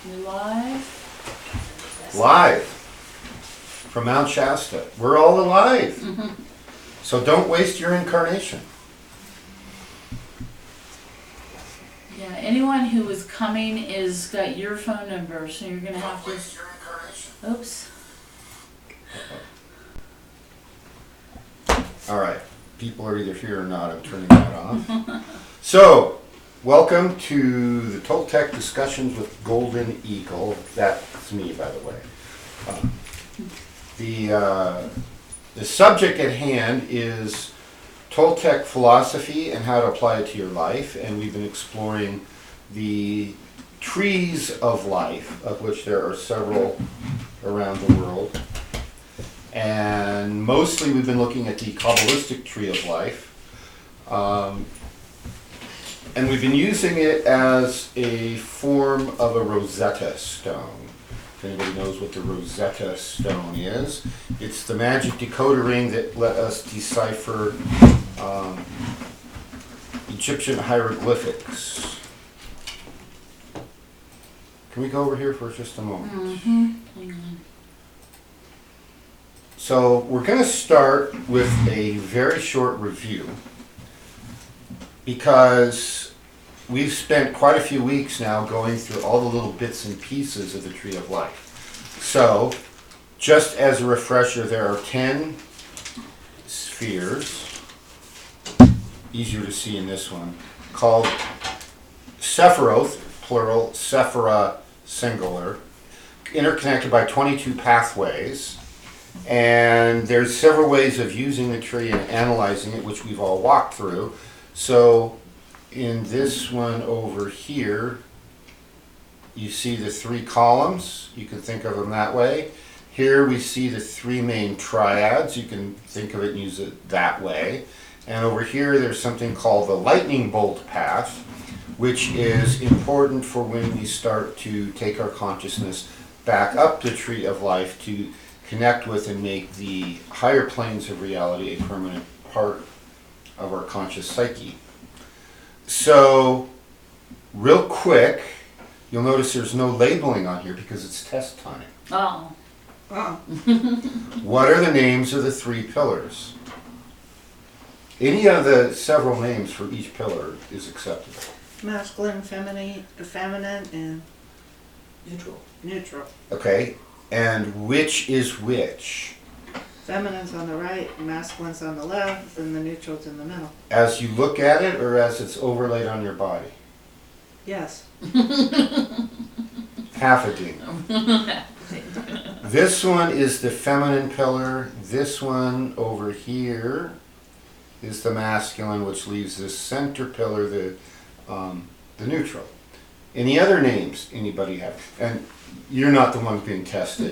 You live? Live from Mount Shasta. We're all alive. So don't waste your incarnation. Yeah, anyone who is coming is got your phone number, so you're gonna have to. Oops. All right. People are either here or not. I'm turning that off. So, welcome to the Toltec Discussions with Golden Eagle. That's me, by the way. The subject at hand is Toltec philosophy and how to apply it to your life, and we've been exploring the trees of life, of which there are several around the world. And mostly we've been looking at the Kabbalistic Tree of Life. And we've been using it as a form of a Rosetta Stone. If anybody knows what the Rosetta Stone is, it's the magic decoder ring that let us decipher Egyptian hieroglyphics. Can we go over here for just a moment? Hang on. So we're going to start with a very short review because we've spent quite a few weeks now going through all the little bits and pieces of the Tree of Life. So, just as a refresher, there are 10 spheres, easier to see in this one, called Sephiroth, plural, Sephira, singular, interconnected by 22 pathways. And there's several ways of using the tree and analyzing it, which we've all walked through. So in this one over here, you see the 3 columns. You can think of them that way. Here we see the 3 main triads. You can think of it and use it that way. And over here there's something called the lightning bolt path, which is important for when we start to take our consciousness back up the Tree of Life to connect with and make the higher planes of reality a permanent part of our conscious psyche. So, real quick, you'll notice there's no labeling on here because it's test time. Oh. What are the names of the 3 pillars? Any of the several names for each pillar is acceptable. Masculine, feminine, and neutral. Okay, and which is which? Feminine's on the right, masculine's on the left, and the neutral's in the middle. As you look at it, or as it's overlaid on your body? Yes. Half a ding. This one is the feminine pillar. This one over here is the masculine, which leaves this center pillar, the neutral. Any other names anybody have? And you're not the one being tested.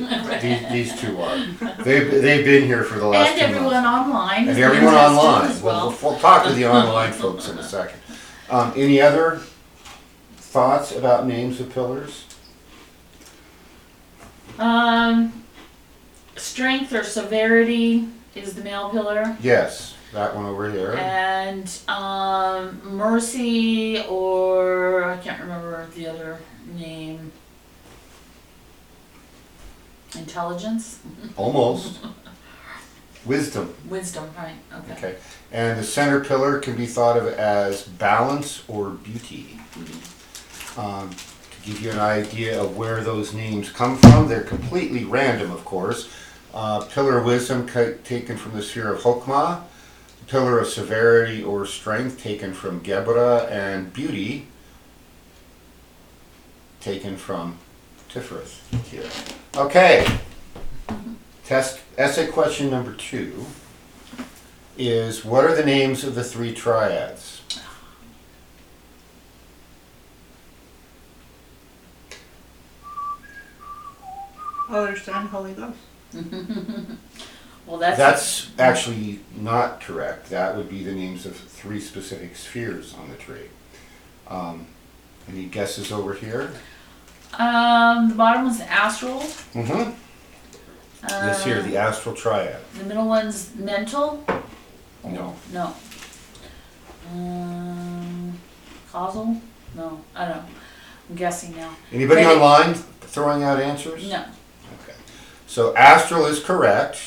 These 2 are. They've been here for the last 2 months. And everyone online. And everyone online. As well. We'll talk to the online folks in a second. Any other thoughts about names of pillars? Strength or severity is the male pillar. Yes, that one over here. And mercy, or I can't remember the other name. Intelligence? Almost. Wisdom. Wisdom, right. Okay. And the center pillar can be thought of as balance or beauty. To give you an idea of where those names come from, they're completely random, of course. Pillar of wisdom taken from the sphere of Chokmah. Pillar of severity or strength taken from Gebra, and beauty taken from Tiferet here. Okay. Essay question number 2 is, what are the names of the 3 triads? Father, Son, Holy Ghost. Well, That's actually not correct. That would be the names of 3 specific spheres on the tree. Any guesses over here? the bottom one's astral. Mm-hmm. This here, the astral triad. The middle one's mental. No. No. Causal? No, I don't know. I'm guessing now. Anybody Maybe- online throwing out answers? No, Okay. So astral is correct.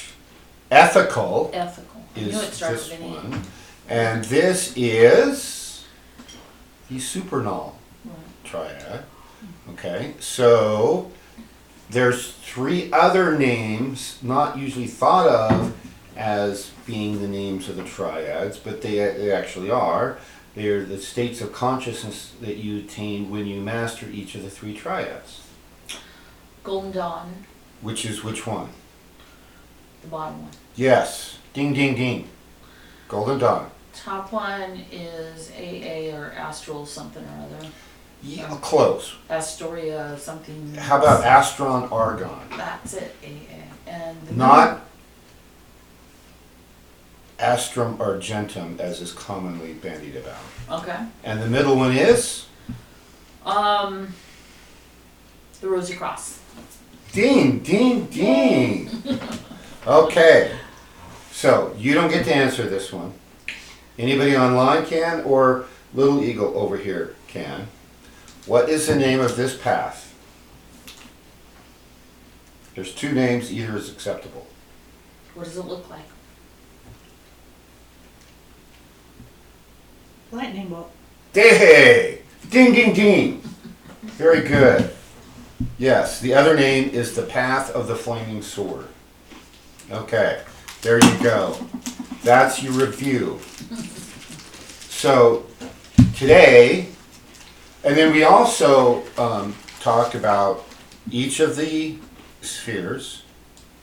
Ethical ethical. I knew it is started this with an E. one. And this is the supernal Right. triad. Okay, so there's 3 other names not usually thought of as being the names of the triads, but they actually are. They are the states of consciousness that you attain when you master each of the 3 triads. Golden Dawn, Which is which one? the bottom one. Yes. Ding, ding, ding. Golden Dawn. Top one is AA or Astral something or other. Yeah, close. Astoria something. How about Astron Argon? That's it, AA. And the Not Astrum Argentum, as is commonly bandied about. Okay. And the middle one is? The Rosy Cross. Ding, ding, ding. Okay. So, you don't get to answer this one. Anybody online can, or Little Eagle over here can. What is the name of this path? There's 2 names, either is acceptable. What does it look like? Lightning bolt. Hey! Ding, ding, ding. Very good. Yes, the other name is the Path of the Flaming Sword. Okay, there you go. That's your review. So, today, and then we also talked about each of the spheres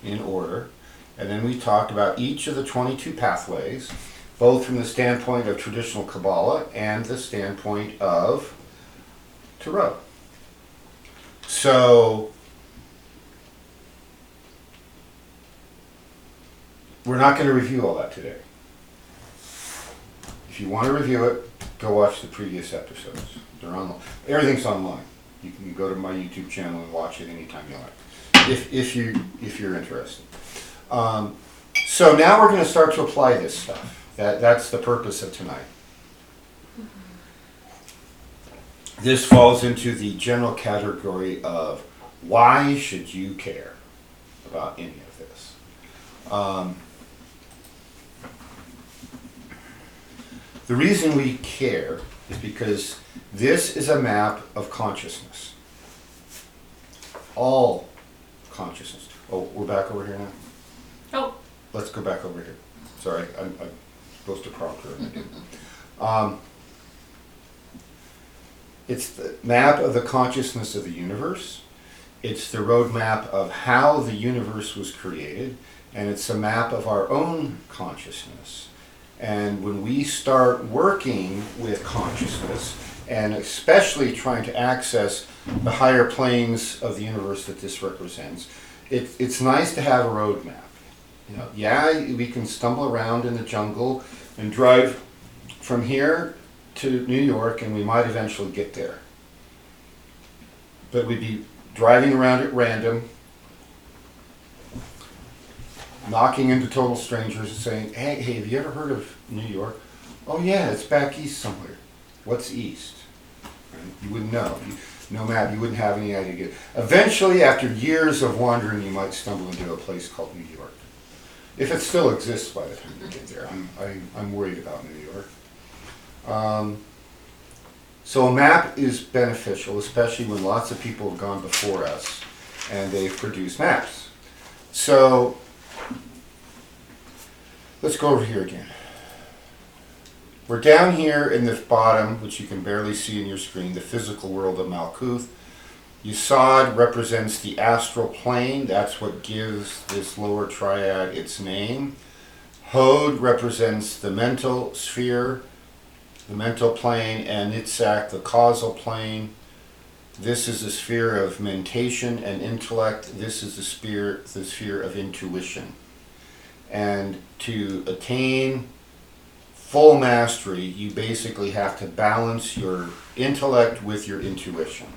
in order, and then we talked about each of the 22 pathways, both from the standpoint of traditional Kabbalah and the standpoint of Tarot. So, we're not going to review all that today. If you want to review it, go watch the previous episodes. They're on. Everything's online. You can go to my YouTube channel and watch it anytime you like, if you're interested. So now we're going to start to apply this stuff. That's the purpose of tonight. This falls into the general category of why should you care about any of this? The reason we care is because this is a map of consciousness. All consciousness. Oh, we're back over here now? Oh. Let's go back over here. Sorry, I'm supposed to prompt her. It's the map of the consciousness of the universe. It's the roadmap of how the universe was created. And it's a map of our own consciousness. And when we start working with consciousness, and especially trying to access the higher planes of the universe that this represents, it's nice to have a roadmap. You know, yeah, we can stumble around in the jungle and drive from here to New York, and we might eventually get there. But we'd be driving around at random, knocking into total strangers and saying, hey, have you ever heard of New York? Oh yeah, it's back east somewhere. What's east? Right? You wouldn't know. No map, you wouldn't have any idea. Eventually, after years of wandering, you might stumble into a place called New York. If it still exists by the time you get there. I'm worried about New York. So a map is beneficial, especially when lots of people have gone before us and they've produced maps. So let's go over here again. We're down here in the bottom, which you can barely see in your screen, the physical world of Malkuth. Yesod represents the astral plane. That's what gives this lower triad its name. Hod represents the mental sphere, the mental plane, and Nitzak, the causal plane. This is the sphere of mentation and intellect. This is the sphere of intuition. And to attain full mastery, you basically have to balance your intellect with your intuition.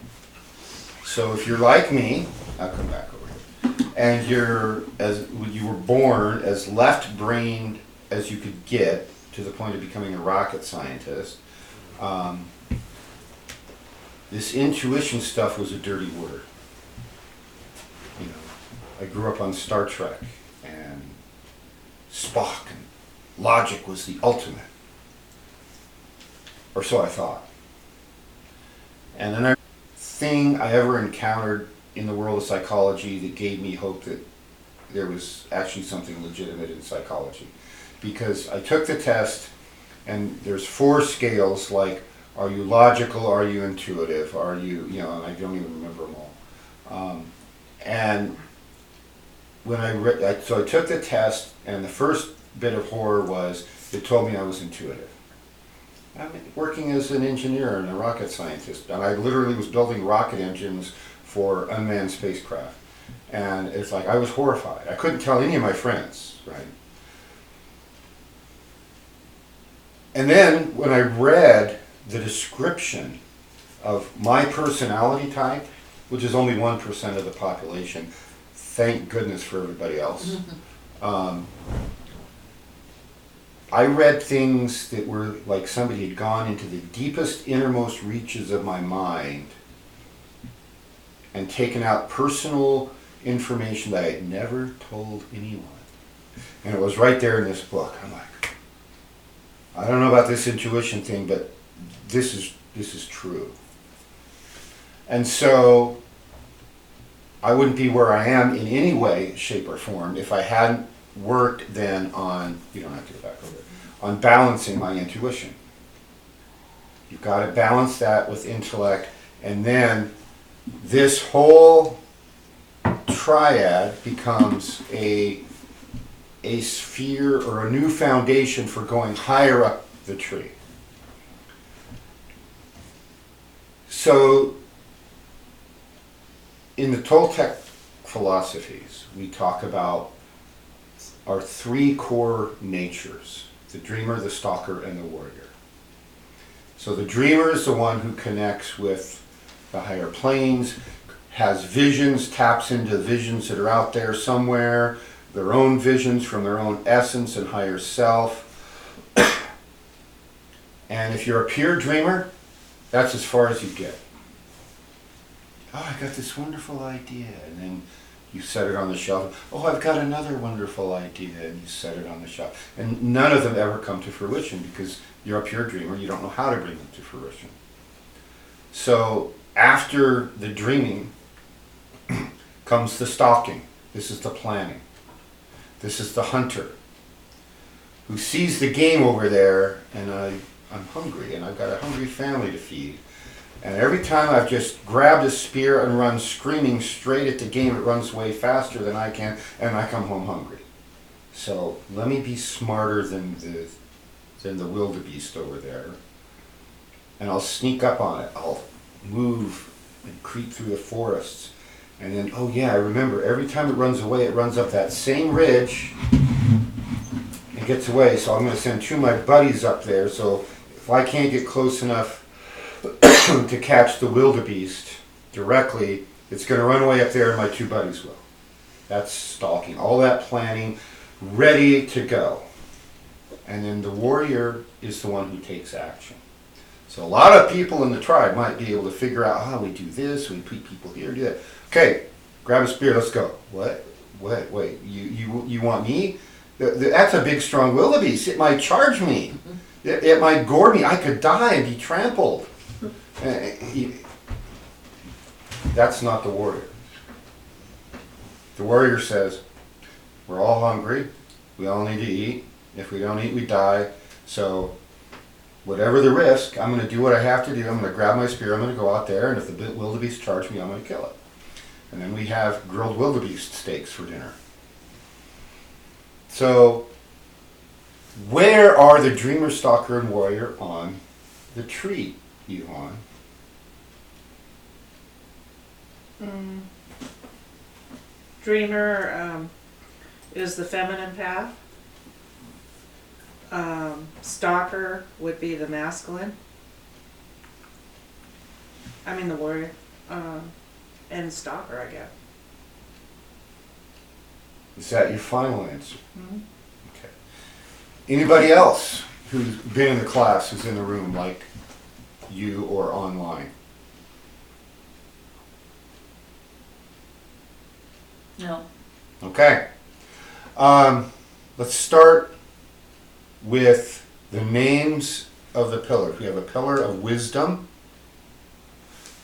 So if you're like me, I'll come back over here, and you were born as left-brained as you could get to the point of becoming a rocket scientist, this intuition stuff was a dirty word. You know, I grew up on Star Trek, and Spock, and logic was the ultimate. Or so I thought. And then thing I ever encountered in the world of psychology that gave me hope that there was actually something legitimate in psychology. Because I took the test, and there's 4 scales, like, are you logical, are you intuitive, are you, you know, and I don't even remember them all. And when so I took the test, and the first bit of horror was, it told me I was intuitive. I'm working as an engineer and a rocket scientist, and I literally was building rocket engines for unmanned spacecraft. And it's like, I was horrified. I couldn't tell any of my friends, right? And then when I read the description of my personality type, which is only 1% of the population, thank goodness for everybody else. I read things that were like somebody had gone into the deepest, innermost reaches of my mind and taken out personal information that I had never told anyone. And it was right there in this book. I'm like, I don't know about this intuition thing, but this is true. And so I wouldn't be where I am in any way, shape, or form if I hadn't worked then on, you don't have to go back over it, on balancing my intuition. You've got to balance that with intellect, and then this whole triad becomes a sphere or a new foundation for going higher up the tree. So in the Toltec philosophies, we talk about our 3 core natures: the dreamer, the stalker, and the warrior. So the dreamer is the one who connects with the higher planes, has visions, taps into visions that are out there somewhere, their own visions from their own essence and higher self. And if you're a pure dreamer, that's as far as you get. Oh, I got this wonderful idea, and then you set it on the shelf. Oh, I've got another wonderful idea, and you set it on the shelf. And none of them ever come to fruition because you're a pure dreamer, you don't know how to bring them to fruition. So after the dreaming comes the stalking. This is the planning. This is the hunter who sees the game over there, and I'm hungry, and I've got a hungry family to feed. And every time I've just grabbed a spear and run screaming straight at the game, it runs way faster than I can, and I come home hungry. So let me be smarter than the wildebeest over there, and I'll sneak up on it. I'll move and creep through the forests. And then, oh yeah, I remember, every time it runs away, it runs up that same ridge and gets away. So I'm going to send 2 of my buddies up there, so if I can't get close enough to catch the wildebeest directly, it's going to run away up there and my 2 buddies will. That's stalking. All that planning, ready to go. And then the warrior is the one who takes action. So a lot of people in the tribe might be able to figure out how we do this, we put people here, do that. Okay, grab a spear, let's go. What? Wait, you want me? That's a big, strong wildebeest. It might charge me. It might gore me. I could die and be trampled. That's not the warrior. The warrior says, we're all hungry. We all need to eat. If we don't eat, we die. So whatever the risk, I'm going to do what I have to do. I'm going to grab my spear. I'm going to go out there. And if the wildebeest charge me, I'm going to kill it. And then we have grilled wildebeest steaks for dinner. So where are the dreamer, stalker, and warrior on the tree, Yvonne? Dreamer is the feminine path. Stalker would be the masculine. I mean the warrior. And stalker, I guess. Is that your final answer? Mm-hmm. Okay. Anybody else who's been in the class, who's in the room, like you or online? No. Okay. Let's start with the names of the pillars. We have a pillar of wisdom.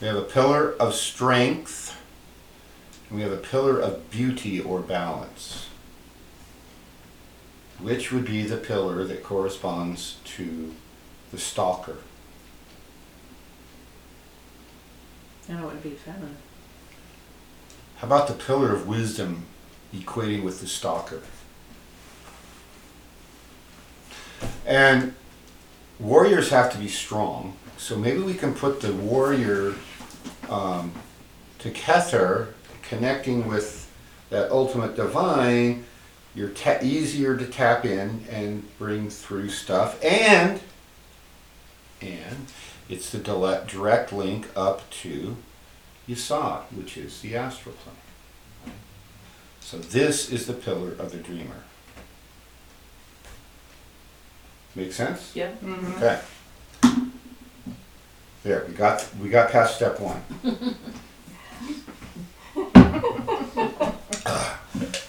We have a pillar of strength. And we have a pillar of beauty or balance. Which would be the pillar that corresponds to the stalker? That would be feminine. How about the pillar of wisdom equating with the stalker? And warriors have to be strong, so maybe we can put the warrior to Kether, connecting with that ultimate divine. You're easier to tap in and bring through stuff, and it's the direct link up to Yesod, which is the astral plane. So this is the pillar of the dreamer. Make sense? Yep. Mm-hmm. Okay. There, we got past step one.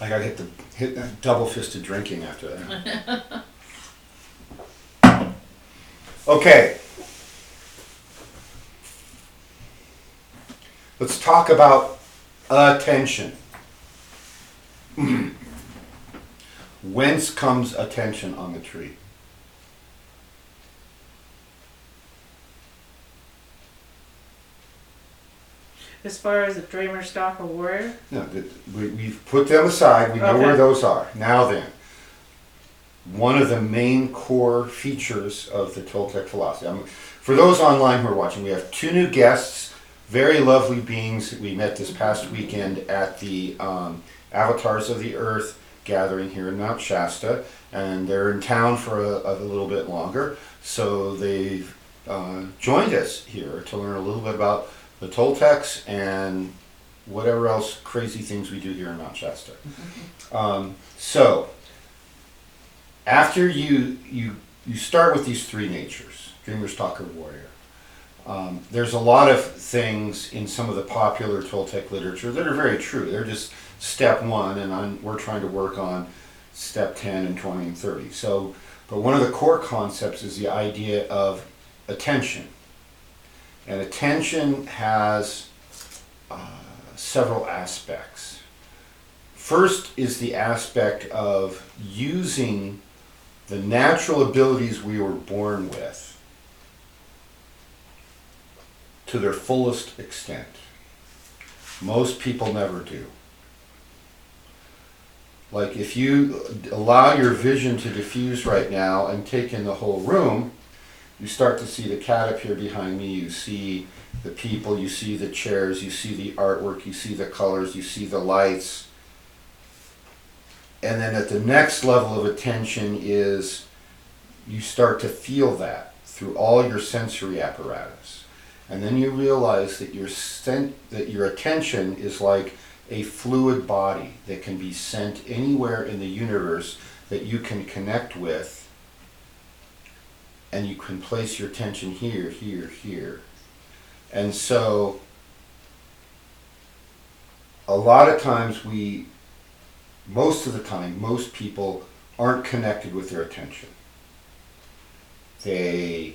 I gotta hit that double-fisted drinking after that. Okay. Let's talk about attention. Whence comes attention on the tree? As far as the dreamer, stalker, warrior, No, we've put them aside. We know where Okay. those are. Now then, one of the main core features of the Toltec philosophy. For those online who are watching, we have two new guests, very lovely beings that we met this past weekend at the Avatars of the Earth gathering here in Mount Shasta, and they're in town for a little bit longer. So they've joined us here to learn a little bit about the Toltecs and whatever else crazy things we do here in Mount Shasta. So after you start with these three natures, dreamer, stalker, warrior. There's a lot of things in some of the popular Toltec literature that are very true. They're just step one, and we're trying to work on step 10 and 20 and 30. So, but one of the core concepts is the idea of attention. And attention has several aspects. First is the aspect of using the natural abilities we were born with to their fullest extent. Most people never do. Like if you allow your vision to diffuse right now and take in the whole room, you start to see the cat up here behind me, you see the people, you see the chairs, you see the artwork, you see the colors, you see the lights. And then at the next level of attention is you start to feel that through all your sensory apparatus. And then you realize that your attention is like a fluid body that can be sent anywhere in the universe that you can connect with. And you can place your attention here, here, here. And so, a lot of times most of the time, most people aren't connected with their attention. I'm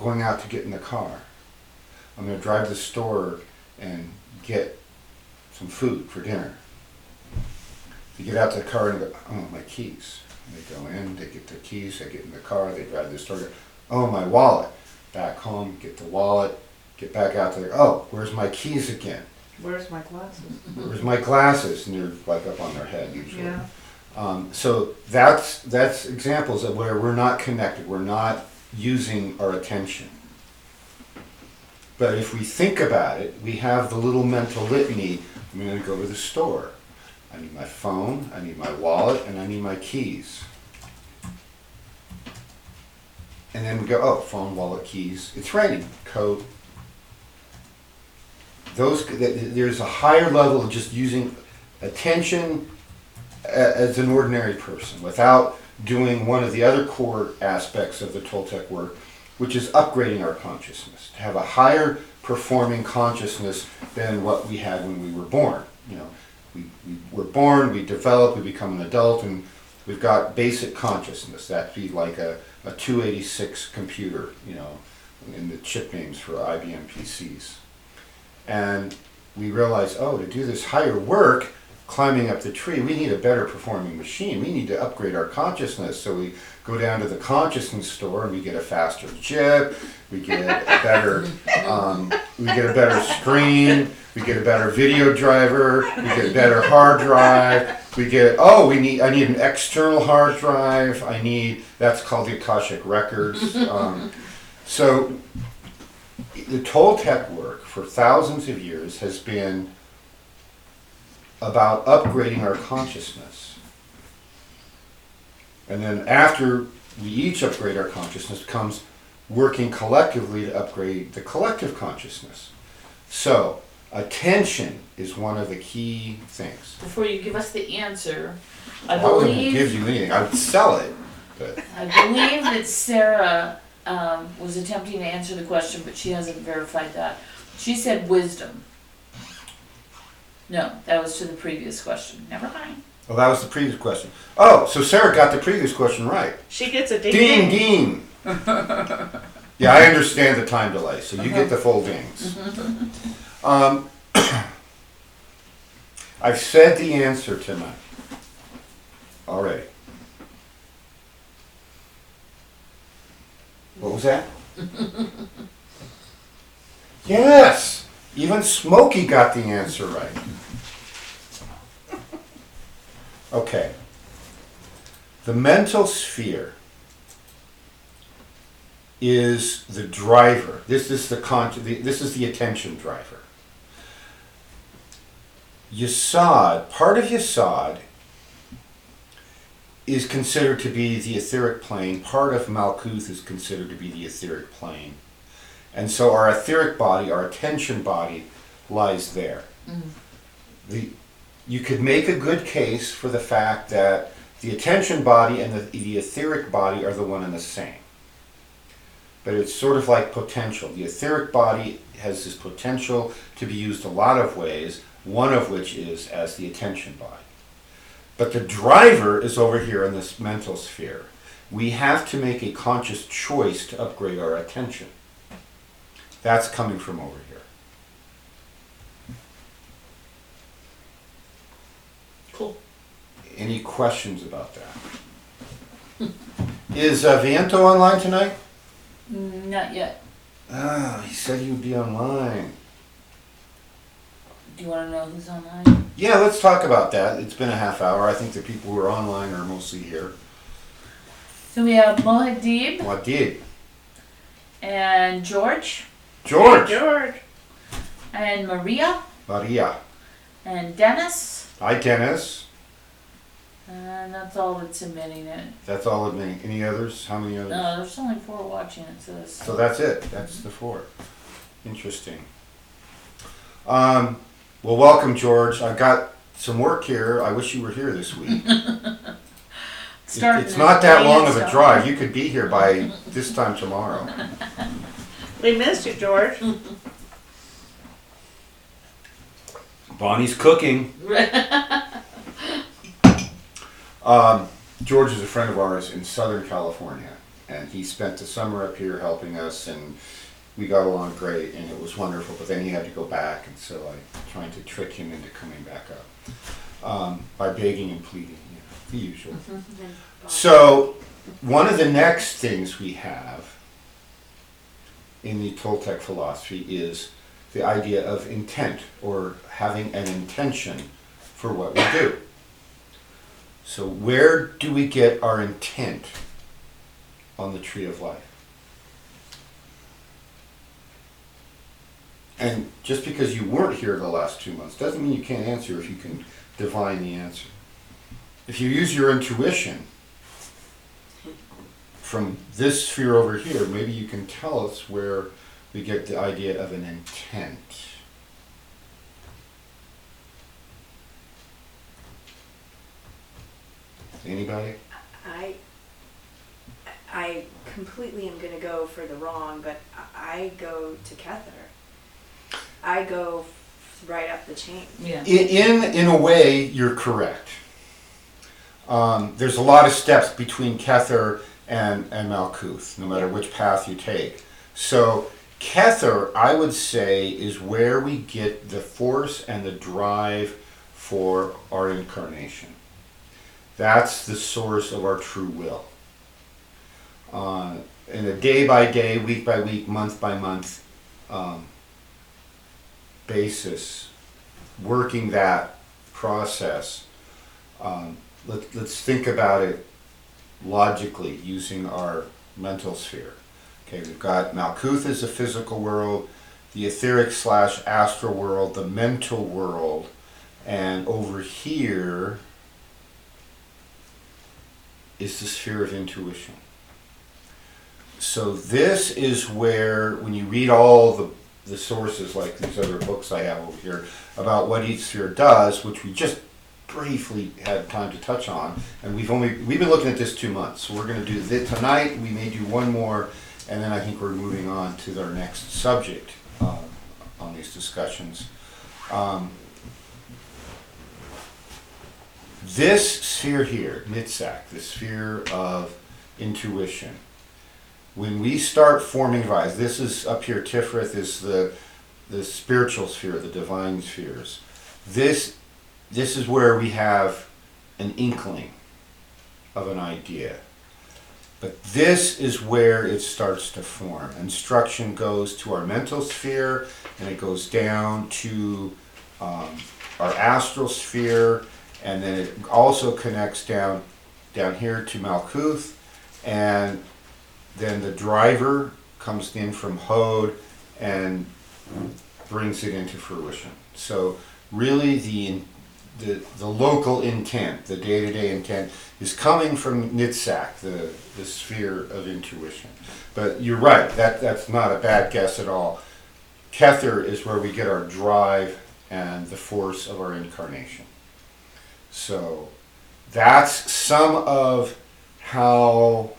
going out to get in the car. I'm going to drive to the store and get some food for dinner. They get out to the car and go, oh, my keys. They go in, they get their keys, they get in the car, they drive to the store, oh, my wallet. Back home, get the wallet, get back out there, oh, where's my keys again? where's my glasses? Where's my glasses? And they're like up on their head usually. Yeah. So that's examples of where we're not connected, we're not using our attention. But if we think about it, we have the little mental litany, I'm going to go to the store. I need my phone, I need my wallet, and I need my keys. And then we go, oh, phone, wallet, keys. It's raining, coat. There's a higher level of just using attention as an ordinary person without doing one of the other core aspects of the Toltec work, which is upgrading our consciousness, to have a higher performing consciousness than what we had when we were born. You know, we were born, we develop, we become an adult, and we've got basic consciousness. That'd be like a 286 computer, you know, in the chip names for IBM PCs. And we realize, oh, to do this higher work, climbing up the tree, we need a better performing machine. We need to upgrade our consciousness. So we go down to the consciousness store and we get a faster chip, we get a better, screen, we get a better video driver, we get a better hard drive, we get, I need an external hard drive, that's called the Akashic Records. So the Toltec work for thousands of years has been about upgrading our consciousness. And then after we each upgrade our consciousness comes working collectively to upgrade the collective consciousness. So attention is one of the key things. Before you give us the answer, I wasn't going to give you anything. I would sell it. But. I believe that Sarah was attempting to answer the question, but she hasn't verified that. She said wisdom. No, that was to the previous question. Never mind. Oh, that was the previous question. Oh, so Sarah got the previous question right. She gets a ding. Ding, ding. Yeah, I understand the time delay, so you get the full dings. I've said the answer tonight already. What was that? Yes! Even Smokey got the answer right. Okay. The mental sphere is the driver. This is the attention driver. Yesod, part of Yesod is considered to be the etheric plane. Part of Malkuth is considered to be the etheric plane. And so our etheric body, our attention body, lies there. You could make a good case for the fact that the attention body and the etheric body are the one and the same. But it's sort of like potential. The etheric body has this potential to be used a lot of ways, one of which is as the attention body. But the driver is over here in this mental sphere. We have to make a conscious choice to upgrade our attention. That's coming from over here. Cool. Any questions about that? Is Viento online tonight? Not yet. He said he would be online. Do you want to know who's online? Yeah, let's talk about that. It's been a half hour. I think the people who are online are mostly here. So we have Mohadib Wadid. and George George. Hey, George. and Maria Maria. and Dennis. Hi, Dennis. And that's all that's admitting it. That's all of me. Any others? How many others? No, there's only 4 watching it, so this. So that's it. That's the 4. Interesting. Well, welcome, George. I've got some work here. I wish you were here this week. It's not that long of a drive. You could be here by this time tomorrow. We missed you, George. Bonnie's cooking. George is a friend of ours in Southern California, and he spent the summer up here helping us, and we got along great, and it was wonderful, but then he had to go back, and so I tried to trick him into coming back up by begging and pleading, the usual. So one of the next things we have in the Toltec philosophy is the idea of intent, or having an intention for what we do. So where do we get our intent on the Tree of Life? And just because you weren't here the last 2 months doesn't mean you can't answer if you can divine the answer. If you use your intuition from this sphere over here, maybe you can tell us where we get the idea of an intent. Anybody? I completely am going to go for the wrong, but I go to Kether. I go right up the chain. Yeah. In a way, you're correct. There's a lot of steps between Kether and Malkuth, no matter which path you take. So Kether, I would say, is where we get the force and the drive for our incarnation. That's the source of our true will. In a day by day, week by week, month by month basis, working that process, let's think about it logically using our mental sphere. Okay, we've got Malkuth as the physical world, the etheric / astral world, the mental world, and over here is the sphere of intuition. So this is where, when you read all the sources, like these other books I have over here, about what each sphere does, which we just briefly had time to touch on, and we've been looking at this 2 months, so we're going to do this tonight. We may do one more, and then I think we're moving on to our next subject on these discussions. This sphere here, Nitzak, the sphere of intuition, when we start forming vibes, this is up here, Tifrith is the spiritual sphere, the divine spheres. This is where we have an inkling of an idea. But this is where it starts to form. Instruction goes to our mental sphere, and it goes down to our astral sphere, and then it also connects down here to Malkuth, and then the driver comes in from Hod and brings it into fruition. So really the local intent, the day-to-day intent, is coming from Nitzak, the sphere of intuition. But you're right, that's not a bad guess at all. Kether is where we get our drive and the force of our incarnation. So that's some of how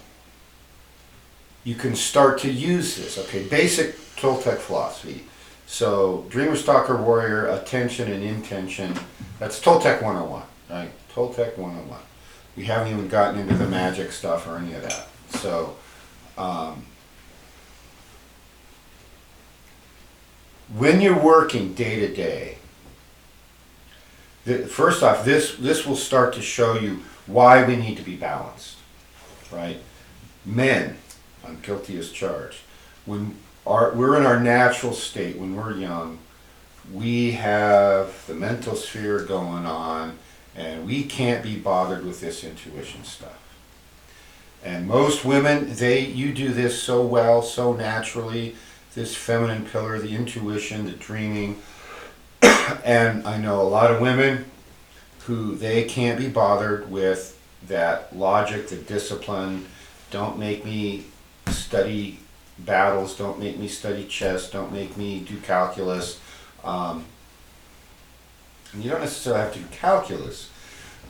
you can start to use this. Okay, basic Toltec philosophy. So dreamer, stalker, warrior, attention and intention. That's Toltec 101, right? Toltec 101. We haven't even gotten into the magic stuff or any of that. So when you're working day to day, first off, this will start to show you why we need to be balanced, right? Men, I'm guilty as charged. When we're in our natural state, when we're young, we have the mental sphere going on, and we can't be bothered with this intuition stuff. And most women, you do this so well, so naturally, this feminine pillar, the intuition, the dreaming. And I know a lot of women who they can't be bothered with that logic, the discipline. Don't make me study battles, don't make me study chess, don't make me do calculus. And you don't necessarily have to do calculus,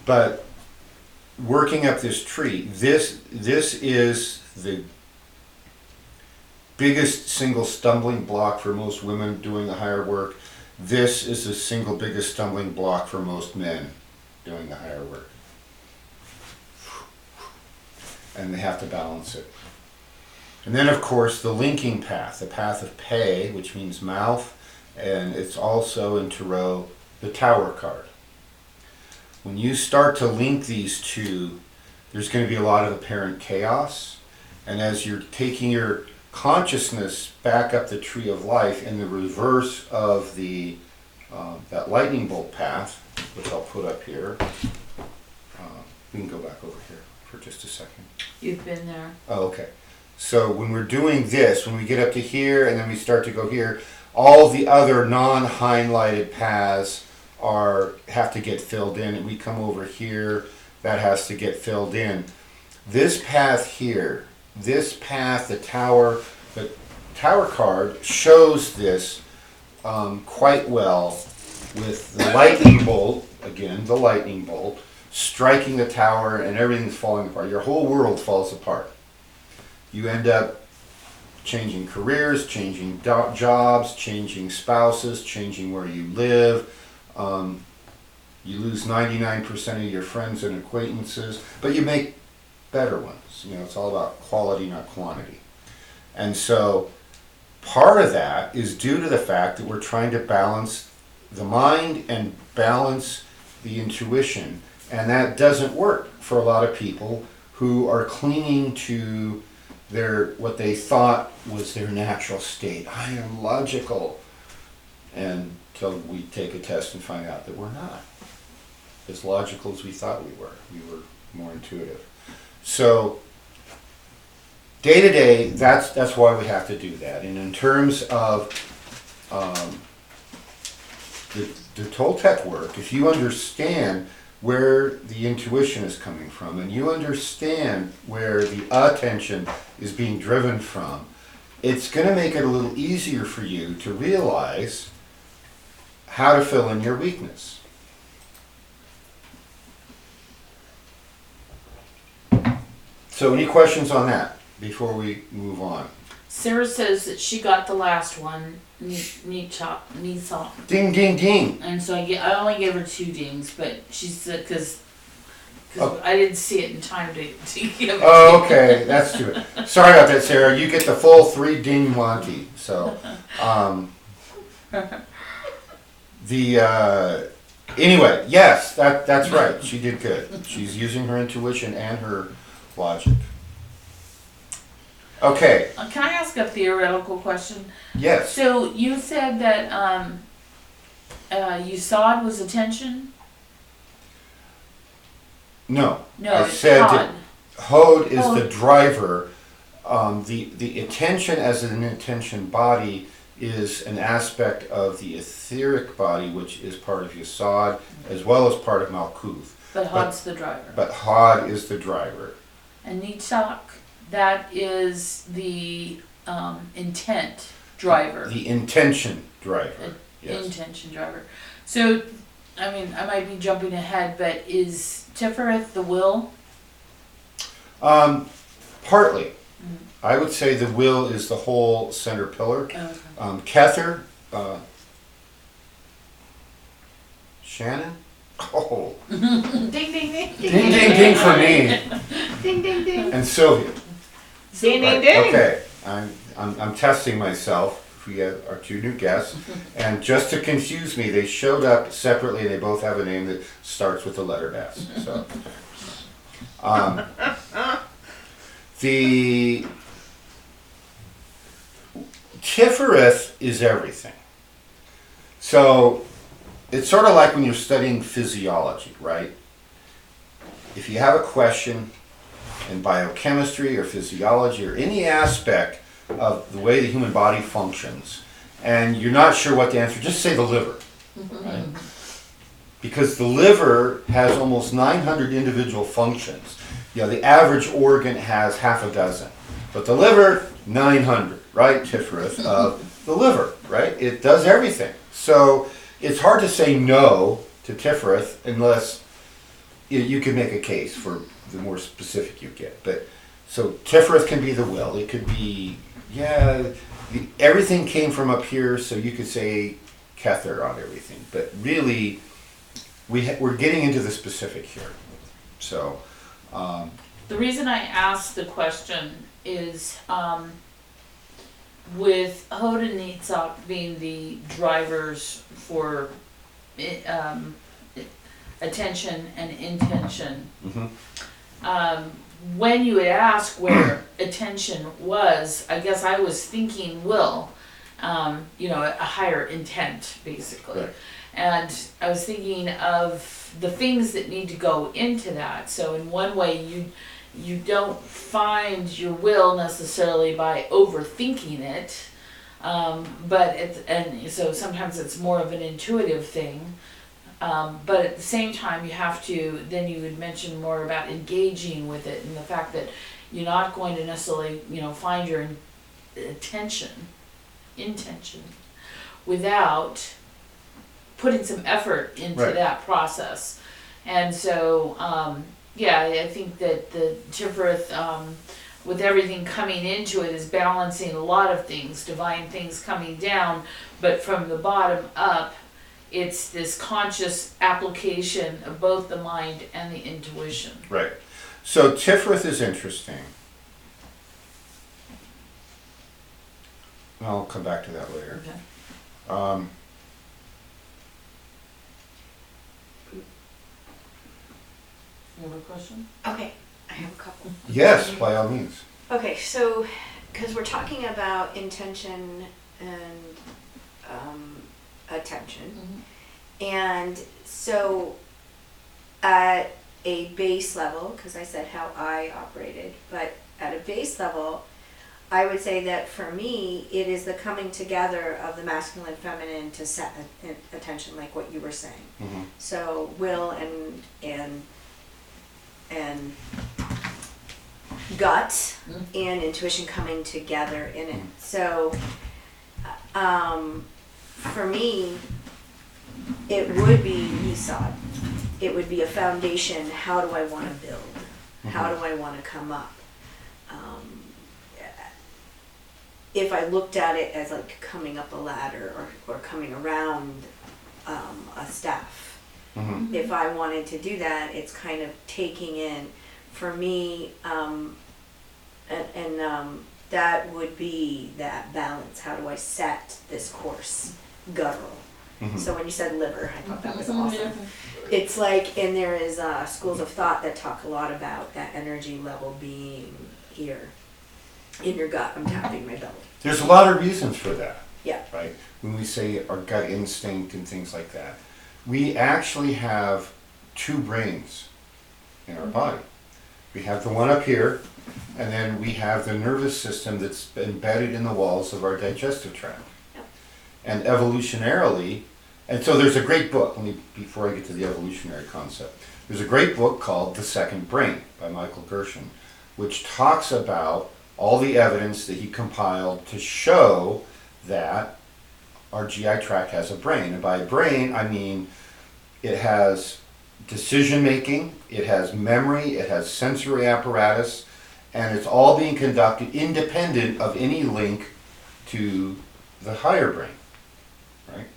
but working up this tree, this is the biggest single stumbling block for most women doing the higher work. This is the single biggest stumbling block for most men doing the higher work. And they have to balance it. And then, of course, the linking path, the path of Pe, which means mouth, and it's also in Tarot, the Tower card. When you start to link these two, there's going to be a lot of apparent chaos. And as you're taking your consciousness back up the Tree of Life in the reverse of the that lightning bolt path, which I'll put up here. We can go back over here for just a second. You've been there. Oh, okay. So when we're doing this, when we get up to here and then we start to go here, all the other non-highlighted paths have to get filled in, and we come over here, that has to get filled in. This path here, this path, the Tower card shows this quite well with the lightning bolt, again, the lightning bolt, striking the tower and everything's falling apart. Your whole world falls apart. you end up changing careers, changing jobs, changing spouses, changing where you live. You lose 99% of your friends and acquaintances, but you make better ones. You know, it's all about quality, not quantity. And so part of that is due to the fact that we're trying to balance the mind and balance the intuition, and that doesn't work for a lot of people who are clinging to what they thought was their natural state. I am logical, until we take a test and find out that we're not as logical as we thought we were. We were more intuitive. So day to day, that's why we have to do that. And in terms of the Toltec work, if you understand where the intuition is coming from, and you understand where the attention is being driven from, it's going to make it a little easier for you to realize how to fill in your weakness. So any questions on that before we move on? Sarah says that she got the last one, knee sock. Ding, ding, ding. And so I only gave her 2 dings, but she said, because Oh. I didn't see it in time to give it Oh, to you. okay, that's too it. Sorry about that, Sarah. You get the full 3 ding Monty. So, anyway, yes, that's right. She did good. She's using her intuition and her logic. Okay. Can I ask a theoretical question? Yes. So you said that Yusod was attention? No. No, I it's said Hod. that Hod is Hod. the driver. The attention as an intention body is an aspect of the etheric body, which is part of Yesod, as well as part of Malkuth. But Hod's the driver. But Hod is the driver. And Nitzak, that is the intent driver. The intention driver. Yes. Intention driver. So, I mean, I might be jumping ahead, but is Tifereth the will? Partly. I would say the will is the whole center pillar. Okay. Kether, Shannon? Oh. Ding, ding, ding. Ding, ding, ding for me. Ding, ding, ding. And Sylvia. Ding, ding, Right, ding. okay, I'm testing myself. We have our 2 new guests, and just to confuse me, they showed up separately, and they both have a name that starts with the letter S. So, the Tifereth is everything. So, it's sort of like when you're studying physiology, right? If you have a question in biochemistry or physiology or any aspect of the way the human body functions, and you're not sure what the answer, just say the liver, right? Because the liver has almost 900 individual functions. You know, the average organ has half a dozen, but the liver, 900, right? Tifereth of the liver, right? It does everything. So it's hard to say no to Tifereth unless you can make a case for the more specific you get. But so Tifereth can be the will. It could be, everything came from up here, so you could say Kether on everything. But really, we're getting into the specific here. So The reason I asked the question is with Hod and Nitzak being the drivers for attention and intention, when you had asked where attention was, I guess I was thinking will, a higher intent, basically. Right. And I was thinking of the things that need to go into that. So in one way, you don't find your will necessarily by overthinking it, so sometimes it's more of an intuitive thing. But at the same time, you have to, then you would mention more about engaging with it and the fact that you're not going to necessarily, find your intention without putting some effort into Right. that process. And so, I think that the Tifereth with everything coming into it is balancing a lot of things, divine things coming down, but from the bottom up, it's this conscious application of both the mind and the intuition. Right. So Tiferet is interesting. I'll come back to that later. Okay. You have a question? Okay, I have a couple. Yes, by all means. Okay, so, because we're talking about intention and attention, and so at a base level, because I said how I operated, but at a base level, I would say that for me, it is the coming together of the masculine and feminine to set attention, like what you were saying. Mm-hmm. So will and gut and intuition coming together in it. So for me, it would be Nisad. It would be a foundation. How do I want to build? How do I want to come up? If I looked at it as like coming up a ladder or coming around a staff, Mm-hmm. if I wanted to do that, it's kind of taking in, for me, that would be that balance. How do I set this course? Guttural. Mm-hmm. So when you said liver, I thought that was awesome. It's like, and there is schools of thought that talk a lot about that energy level being here in your gut. I'm tapping my belly. There's a lot of reasons for that. Yeah. Right? When we say our gut instinct and things like that, we actually have two brains in our body. We have the one up here, and then we have the nervous system that's embedded in the walls of our digestive tract. Yep. And evolutionarily, and so there's a great book, before I get to the evolutionary concept, there's a great book called The Second Brain by Michael Gershon, which talks about all the evidence that he compiled to show that our GI tract has a brain. And by brain, I mean it has decision making, it has memory, it has sensory apparatus, and it's all being conducted independent of any link to the higher brain, right?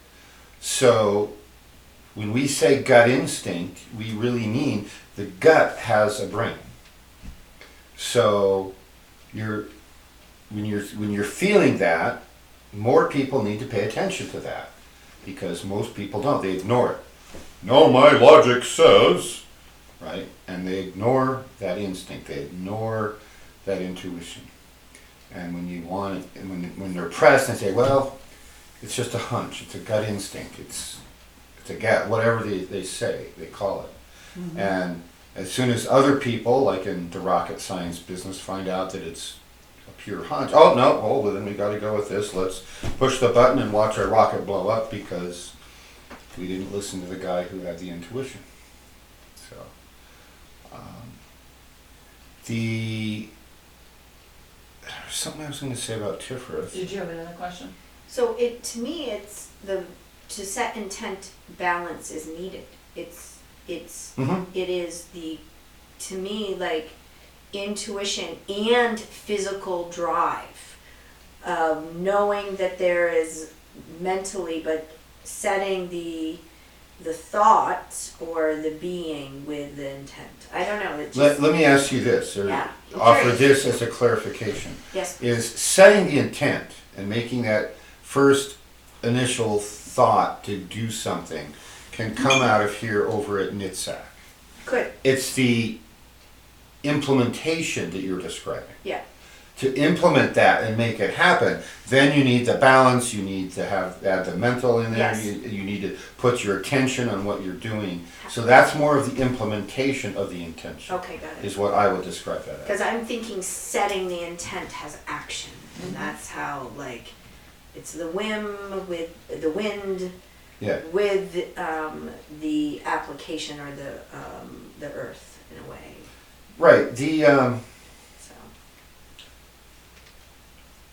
So when we say gut instinct, we really mean the gut has a brain. So when you're feeling that, more people need to pay attention to that, because most people don't. They ignore it. No, my logic says, right? And they ignore that instinct. They ignore that intuition. And when you want it, and when they're pressed and say, well, it's just a hunch, it's a gut instinct, it's a gut, whatever they say, they call it. Mm-hmm. And as soon as other people, like in the rocket science business, find out that it's a pure hunch, oh no, well then we got to go with this. Let's push the button and watch our rocket blow up because we didn't listen to the guy who had the intuition. So, something I was going to say about Tiferet. Did you have another question? So to me, it's to set intent, balance is needed. Mm-hmm. It is to me, like intuition and physical drive, knowing that there is mentally, but setting the thought or the being with the intent. I don't know. Let me ask you this, or Yeah, offer this as a clarification. Yes. Is setting the intent and making that first initial thought to do something can come out of here over at NITSAC. Could. It's the implementation that you're describing. Yeah. To implement that and make it happen, then you need the balance, you need to add the mental in there, Yes. you need to put your attention on what you're doing. So that's more of the implementation of the intention. Okay, got it. Is what I would describe that as. Because I'm thinking setting the intent has action, and that's how, like, it's the whim with the wind, Yeah. with the application or the earth in a way. Right. So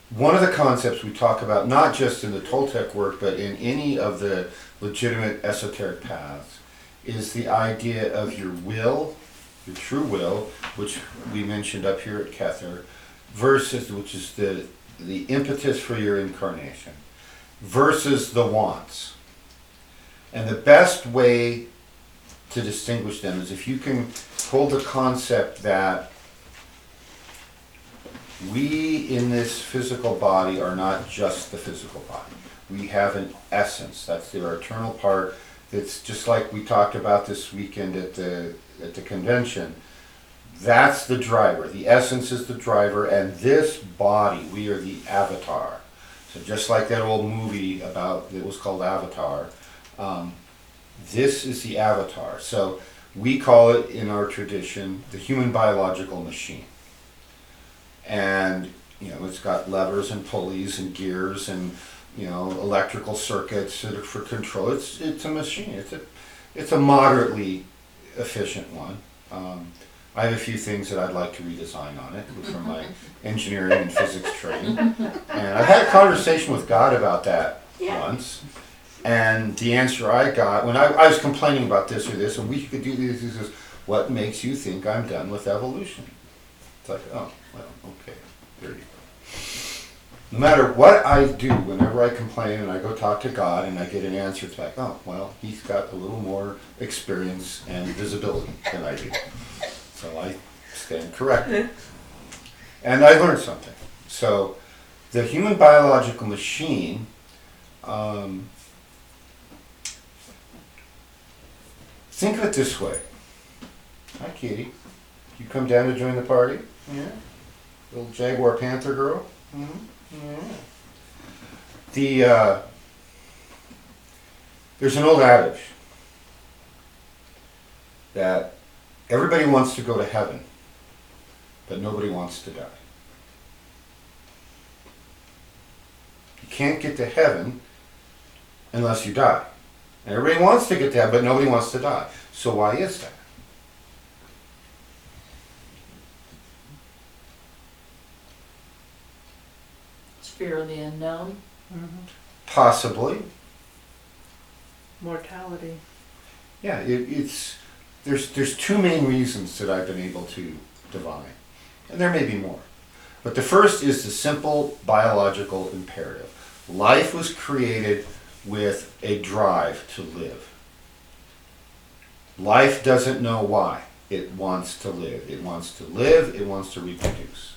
One of the concepts we talk about, not just in the Toltec work, but in any of the legitimate esoteric paths, is the idea of your will, your true will, which we mentioned up here at Kether, versus, which is the impetus for your incarnation, versus the wants. And the best way to distinguish them is if you can hold the concept that we in this physical body are not just the physical body. We have an essence. That's our eternal part. It's just like we talked about this weekend at the convention. That's the driver. The essence is the driver, and this body, we are the avatar. So just like that old movie it was called Avatar, this is the avatar. So we call it in our tradition the human biological machine. And it's got levers and pulleys and gears and electrical circuits for control. It's a machine. It's a moderately efficient one. I have a few things that I'd like to redesign on it from my engineering and physics training. And I've had a conversation with God about that once. And the answer I got, when I was complaining about this or this, and we could do this, he says, what makes you think I'm done with evolution? It's like, oh, well, okay, there you go. No matter what I do, whenever I complain and I go talk to God and I get an answer, it's like, oh, well, he's got a little more experience and visibility than I do. So I stand corrected. And I learned something. So the human biological machine, think of it this way. Hi, Kitty. You come down to join the party? Yeah. Little Jaguar Panther girl? Mm-hmm. Yeah. There's an old adage that everybody wants to go to heaven, but nobody wants to die. You can't get to heaven unless you die. And everybody wants to get to heaven, but nobody wants to die. So why is that? Fear of the unknown. Possibly. Mortality. Yeah, there's two main reasons that I've been able to divine. And there may be more. But the first is the simple biological imperative. Life was created with a drive to live. Life doesn't know why. It wants to live. It wants to live. It wants to reproduce.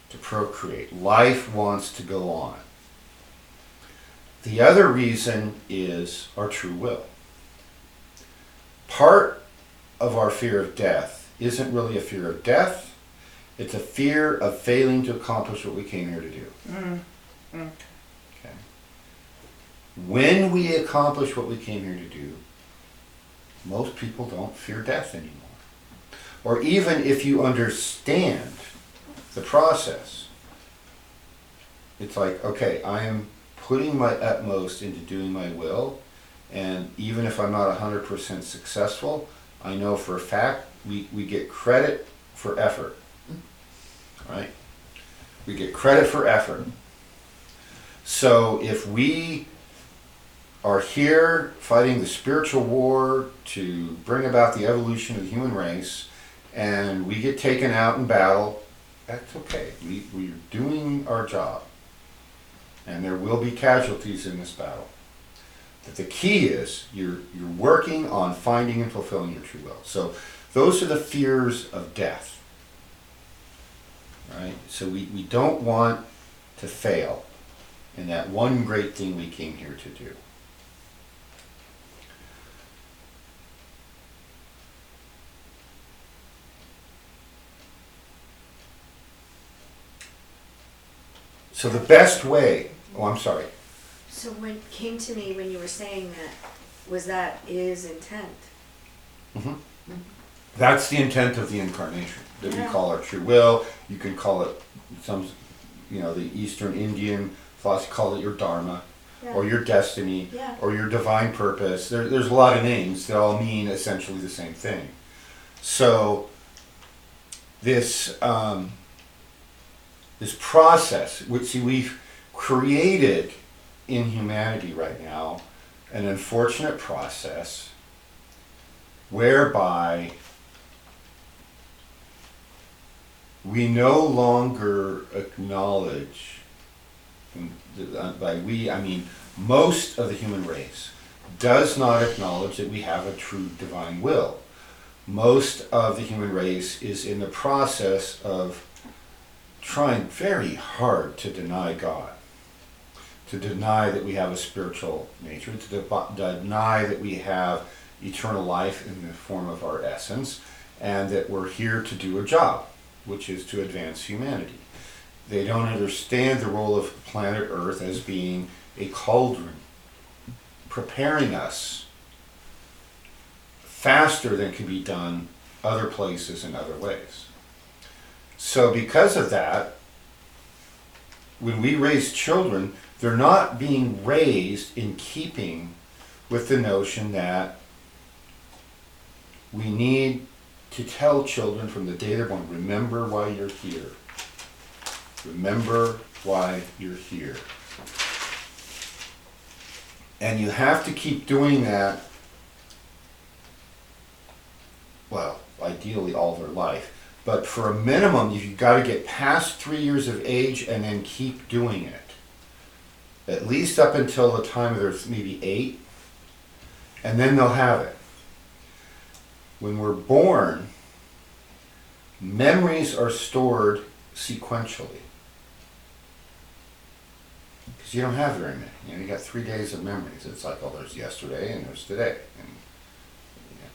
To procreate. Life wants to go on. The other reason is our true will. Part of our fear of death isn't really a fear of death. It's a fear of failing to accomplish what we came here to do. Okay. When we accomplish what we came here to do, most people don't fear death anymore. Or even if you understand the process, it's like, okay, I am putting my utmost into doing my will, and even if I'm not 100% successful, I know for a fact we get credit for effort, right? We get credit for effort. So if we are here fighting the spiritual war to bring about the evolution of the human race, and we get taken out in battle, that's okay. We're doing our job. And there will be casualties in this battle. But the key is you're working on finding and fulfilling your true will. So those are the fears of death. Right? So we don't want to fail in that one great thing we came here to do. So the best way, I'm sorry. So what came to me when you were saying that was that is intent. Mm-hmm. That's the intent of the incarnation that we call our true will. You can call it the Eastern Indian philosophy call it your dharma, or your destiny, or your divine purpose. There's a lot of names that all mean essentially the same thing. So this process, which we've created in humanity right now, an unfortunate process whereby we no longer acknowledge, and by we I mean most of the human race, does not acknowledge that we have a true divine will. Most of the human race is in the process of trying very hard to deny God, to deny that we have a spiritual nature, to deny that we have eternal life in the form of our essence, and that we're here to do a job, which is to advance humanity. They don't understand the role of planet Earth as being a cauldron, preparing us faster than can be done other places in other ways. So because of that, when we raise children, they're not being raised in keeping with the notion that we need to tell children from the day they're born, remember why you're here. Remember why you're here. And you have to keep doing that, well, ideally all their life. But for a minimum, you've got to get past 3 years of age and then keep doing it. At least up until the time they're maybe 8, and then they'll have it. When we're born, memories are stored sequentially. Because you don't have very many. You know, you got 3 days of memories. It's like, oh, there's yesterday and there's today. And, yeah.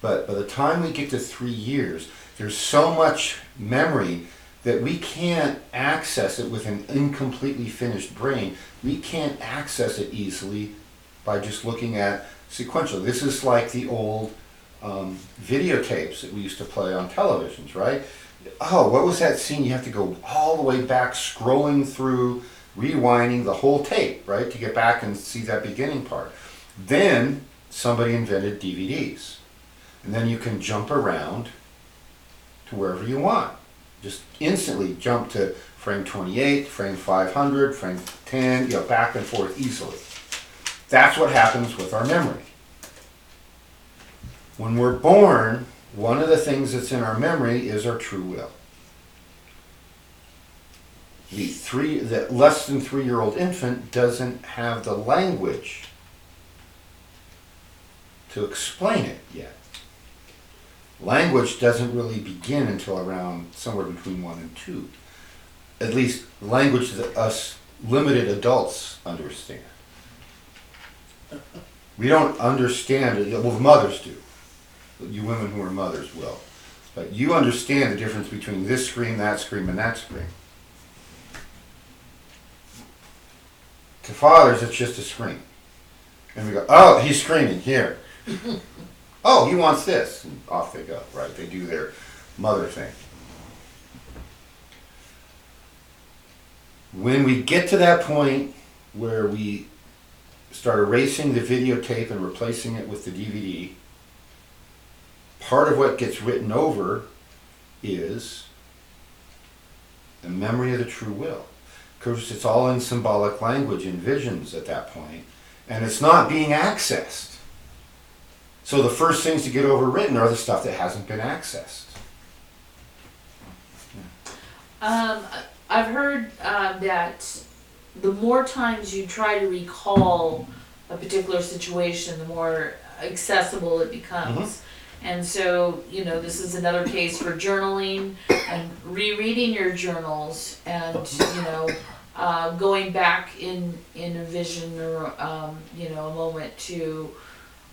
But by the time we get to 3 years, there's so much memory that we can't access it with an incompletely finished brain. We can't access it easily by just looking at sequential. This is like the old videotapes that we used to play on televisions, right? Oh, what was that scene? You have to go all the way back, scrolling through, rewinding the whole tape, right, to get back and see that beginning part. Then somebody invented DVDs. And then you can jump around to wherever you want. Just instantly jump to frame 28, frame 500, frame 10, you know, back and forth easily. That's what happens with our memory. When we're born, one of the things that's in our memory is our true will. The less than 3-year-old infant doesn't have the language to explain it yet. Language doesn't really begin until around somewhere between 1 and 2. At least language that us limited adults understand. We don't understand it, well, the mothers do. You women who are mothers will. But you understand the difference between this scream, and that scream. To fathers, it's just a scream. And we go, oh, he's screaming, here. Oh, he wants this. And off they go, right? They do their mother thing. When we get to that point where we start erasing the videotape and replacing it with the DVD, part of what gets written over is the memory of the true will. Because it's all in symbolic language, in visions at that point, and it's not being accessed. So the first things to get overwritten are the stuff that hasn't been accessed. I've heard that the more times you try to recall a particular situation, the more accessible it becomes. And so, you know, this is another case for journaling and rereading your journals and, you know, going back in a vision or, you know, a moment to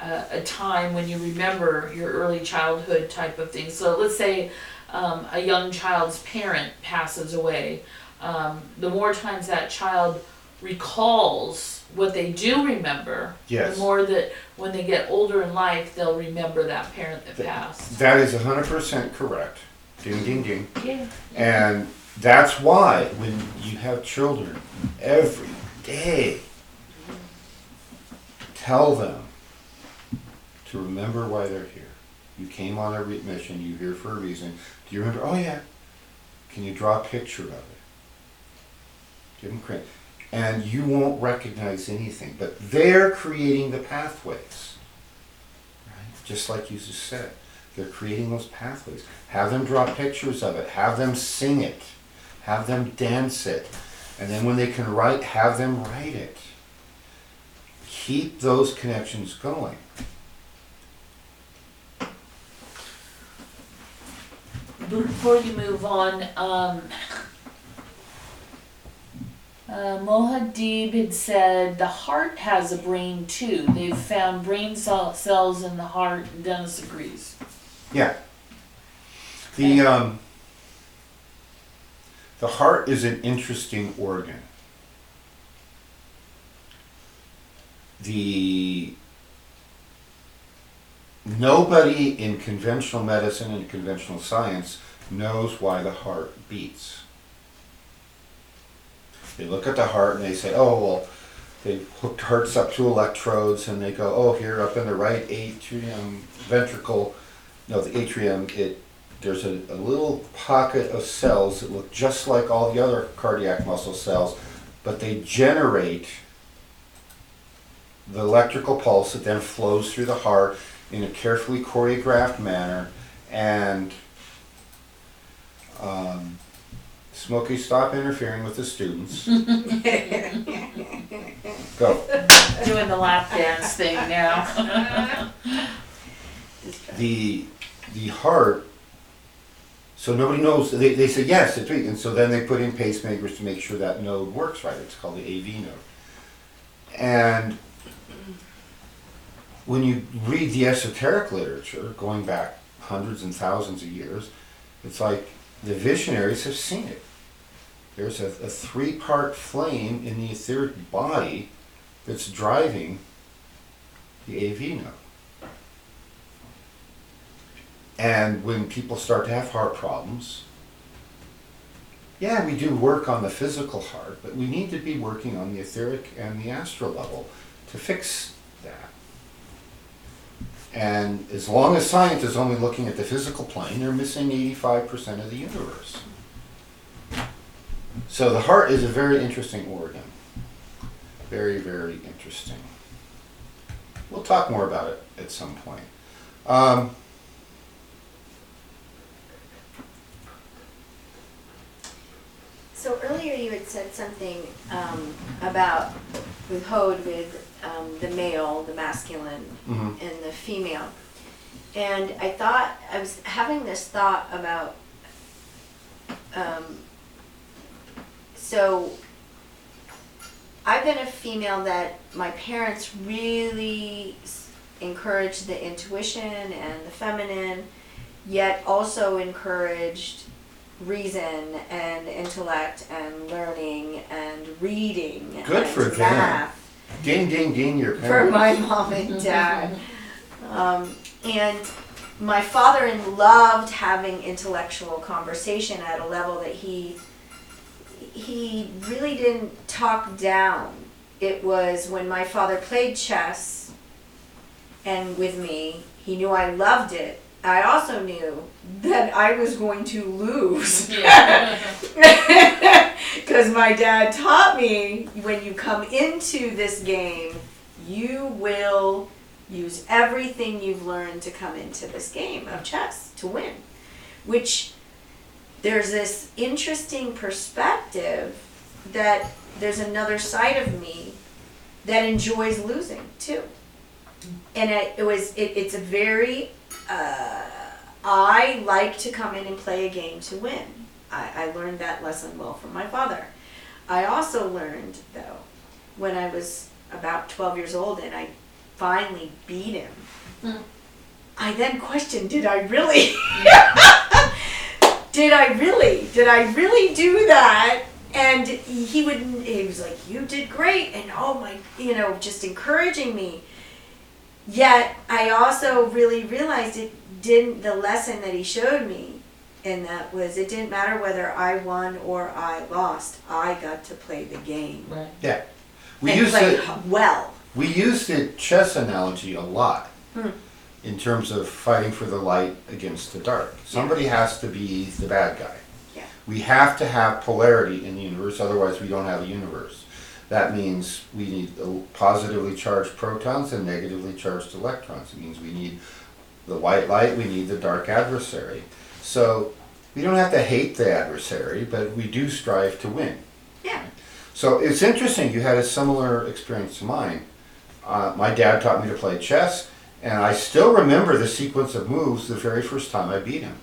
a time when you remember your early childhood type of thing. So let's say a young child's parent passes away. The more times that child recalls what they do remember, Yes. the more that when they get older in life, they'll remember that parent that passed. That is 100% correct. Ding, ding, ding. Yeah. And that's why when you have children, every day, tell them to remember why they're here. You came on a mission, you're here for a reason. Do you remember? Oh yeah. Can you draw a picture of it? Give them credit. And you won't recognize anything, but they're creating the pathways. Right? Just like you just said. They're creating those pathways. Have them draw pictures of it. Have them sing it. Have them dance it. And then when they can write, have them write it. Keep those connections going. Before you move on, Mohadib had said the heart has a brain too. They've found brain cells in the heart, and Dennis agrees. Yeah. The heart is an interesting organ. Nobody in conventional medicine and conventional science knows why the heart beats. They look at the heart and they say, oh, well, they hooked hearts up to electrodes and they go, oh, here up in the right atrium, ventricle, no, the atrium, there's a little pocket of cells that look just like all the other cardiac muscle cells, but they generate the electrical pulse that then flows through the heart in a carefully choreographed manner. And Smokey, stop interfering with the students. Go. Doing the lap dance thing now. The heart, so nobody knows, they say yes, it's beating, and so then they put in pacemakers to make sure that node works right. It's called the AV node. And when you read the esoteric literature, going back hundreds and thousands of years, it's like the visionaries have seen it. There's a three-part flame in the etheric body that's driving the AV node. And when people start to have heart problems, yeah, we do work on the physical heart, but we need to be working on the etheric and the astral level to fix that. And as long as science is only looking at the physical plane, they're missing 85% of the universe. So the heart is a very interesting organ. Very, very interesting. We'll talk more about it at some point. So earlier you had said something about with Hode, with the male, the masculine, Mhm. and the female. And I was having this thought about, so I've been a female that my parents really encouraged the intuition and the feminine, yet also encouraged reason and intellect and learning and reading. Good and for them. math. Gain your For parents. my mom and dad. And my father loved having intellectual conversation at a level that he really didn't talk down. It was when my father played chess and with me, he knew I loved it. I also knew that I was going to lose. Because my dad taught me, when you come into this game, you will use everything you've learned to come into this game of chess to win. Which there's this interesting perspective that there's another side of me that enjoys losing too. And it's a very, I like to come in and play a game to win. I learned that lesson well from my father. I also learned, though, when I was about 12 years old and I finally beat him, I then questioned, did I really? Did I really do that? And he was like, you did great, and oh my, just encouraging me. Yet I also really realized the lesson that he showed me, and that was, it didn't matter whether I won or I lost. I got to play the game. Right. Yeah. We used the chess analogy a lot in terms of fighting for the light against the dark. Somebody has to be the bad guy. Yeah. We have to have polarity in the universe, otherwise we don't have a universe. That means we need positively charged protons and negatively charged electrons. It means we need the white light, we need the dark adversary. So we don't have to hate the adversary, but we do strive to win. Yeah. So it's interesting, you had a similar experience to mine. My dad taught me to play chess, and I still remember the sequence of moves the very first time I beat him.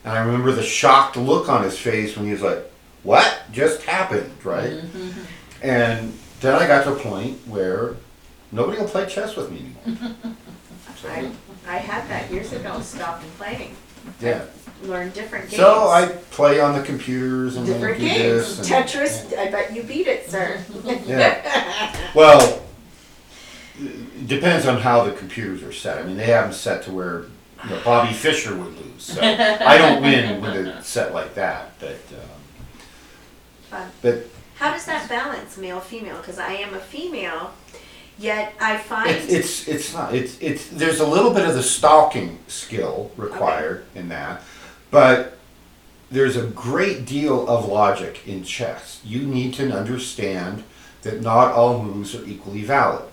And I remember the shocked look on his face when he was like, what just happened, right? Mm-hmm. And then I got to a point where nobody will play chess with me anymore. So, I had that years ago, stopped playing. yeah. Learned different games. So I play on the computers and different then do games. this. And, Tetris, I bet you beat it, sir. yeah. Well, it depends on how the computers are set. I mean, they have them set to where Bobby Fischer would lose. So I don't win with a set like that. But How does that balance male female? Because I am a female, yet I find it's not there's a little bit of the stalking skill required in that, but there's a great deal of logic in chess. You need to understand that not all moves are equally valid.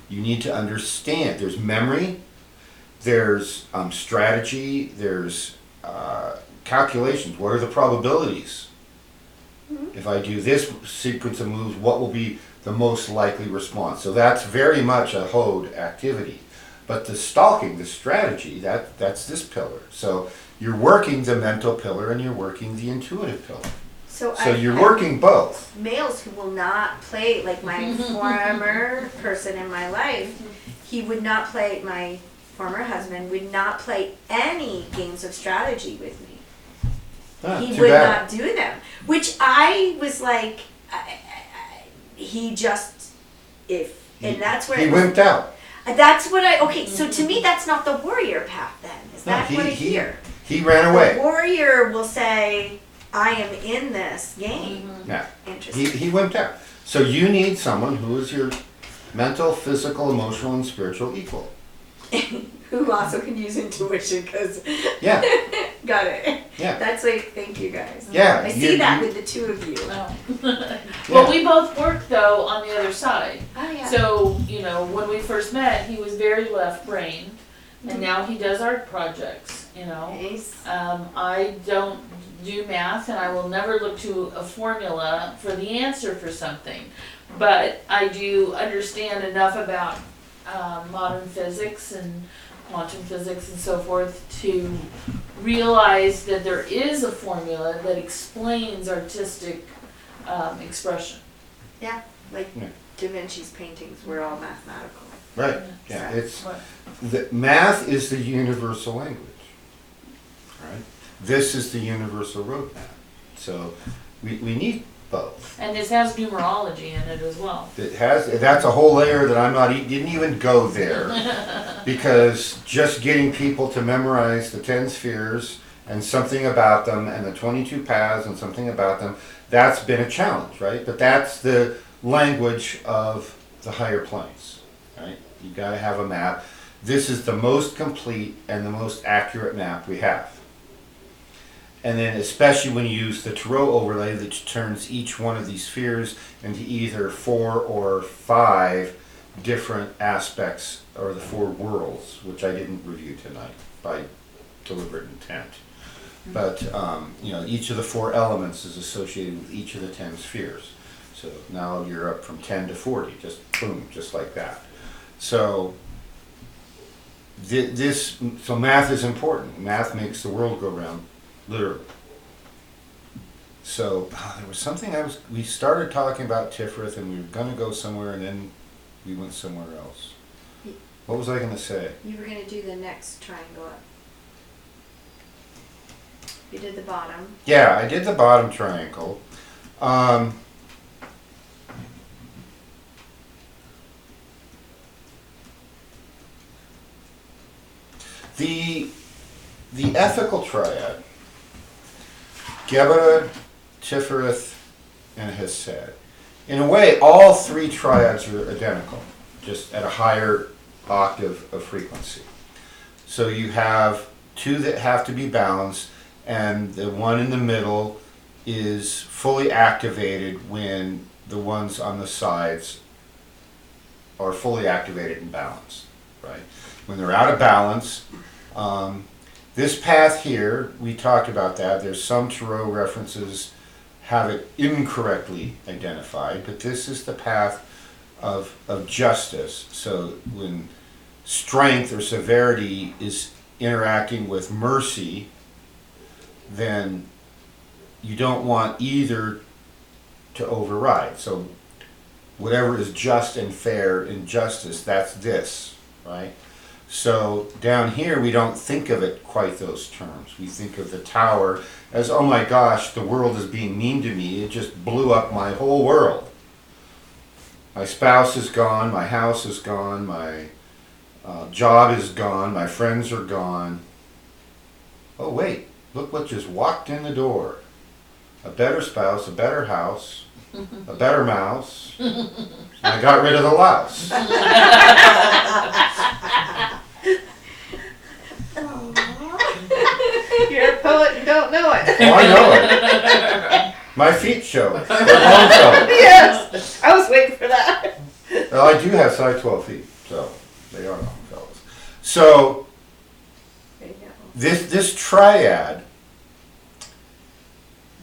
You need to understand there's memory, there's strategy, there's calculations. What are the probabilities? If I do this sequence of moves, what will be the most likely response? So that's very much a HOD activity. But the stalking, the strategy, that's this pillar. So you're working the mental pillar and you're working the intuitive pillar. so You're working both. males who will not play, like my former person in my life, he would not play, my former husband would not play any games of strategy with me. He Too would bad. not do them, which I was like, he just, and that's where He it was- wimped out. That's what okay, so to me that's not the warrior path then. Is No, that what I hear? he ran The away. warrior will say, I am in this game. Yeah. Interesting. He wimped out. So you need someone who is your mental, physical, emotional, and spiritual equal. Who also can use intuition because Yeah. got it. Yeah. That's like, thank you guys. Yeah, I see you- that you- with the two of you. Oh. Yeah. Well, we both work though on the other side. Oh yeah. So, when we first met, he was very left-brained, and now he does art projects, Nice. I don't do math, and I will never look to a formula for the answer for something. But I do understand enough about modern physics and quantum physics and so forth to realize that there is a formula that explains artistic expression. Yeah, like Yeah. Da Vinci's paintings were all mathematical. Right. Yeah. It's Right. the math is the universal language. Right. This is the universal roadmap. So we need both. And this has numerology in it as well. That's a whole layer that didn't even go there, because just getting people to memorize the 10 spheres and something about them and the 22 paths and something about them, that's been a challenge, right? But that's the language of the higher planes, right? You gotta have a map. This is the most complete and the most accurate map we have. And then especially when you use the Tarot overlay that turns each one of these spheres into either 4 or 5 different aspects, or the 4 worlds, which I didn't review tonight by deliberate intent. But each of the 4 elements is associated with each of the 10 spheres. So now you're up from 10 to 40, just boom, just like that. So so math is important. Math makes the world go round. Literally. So there was something we started talking about Tiferet, and we were gonna go somewhere, and then we went somewhere else. What was I gonna say? You were gonna do the next triangle up. You did the bottom. Yeah, I did the bottom triangle. The ethical triad, Gebera, Tiferet, and Hesed. In a way, all 3 triads are identical, just at a higher octave of frequency. So you have 2 that have to be balanced, and the one in the middle is fully activated when the ones on the sides are fully activated and balanced. right? When they're out of balance. This path here, we talked about that. There's some tarot references have it incorrectly identified, but this is the path of justice. So when strength or severity is interacting with mercy, then you don't want either to override. So whatever is just and fair in justice, that's this, right? So down here, we don't think of it quite those terms. We think of the tower as, oh my gosh, the world is being mean to me. It just blew up my whole world. My spouse is gone, my house is gone, my job is gone, my friends are gone. Oh wait, look what just walked in the door. A better spouse, a better house, a better mouse. And I got rid of the louse. You're a poet and don't know it. Oh, I know it. My feet show it. They're long fellas. Yes, I was waiting for that. Well, I do have size 12 feet, so they are long fellas. So There you go. this triad,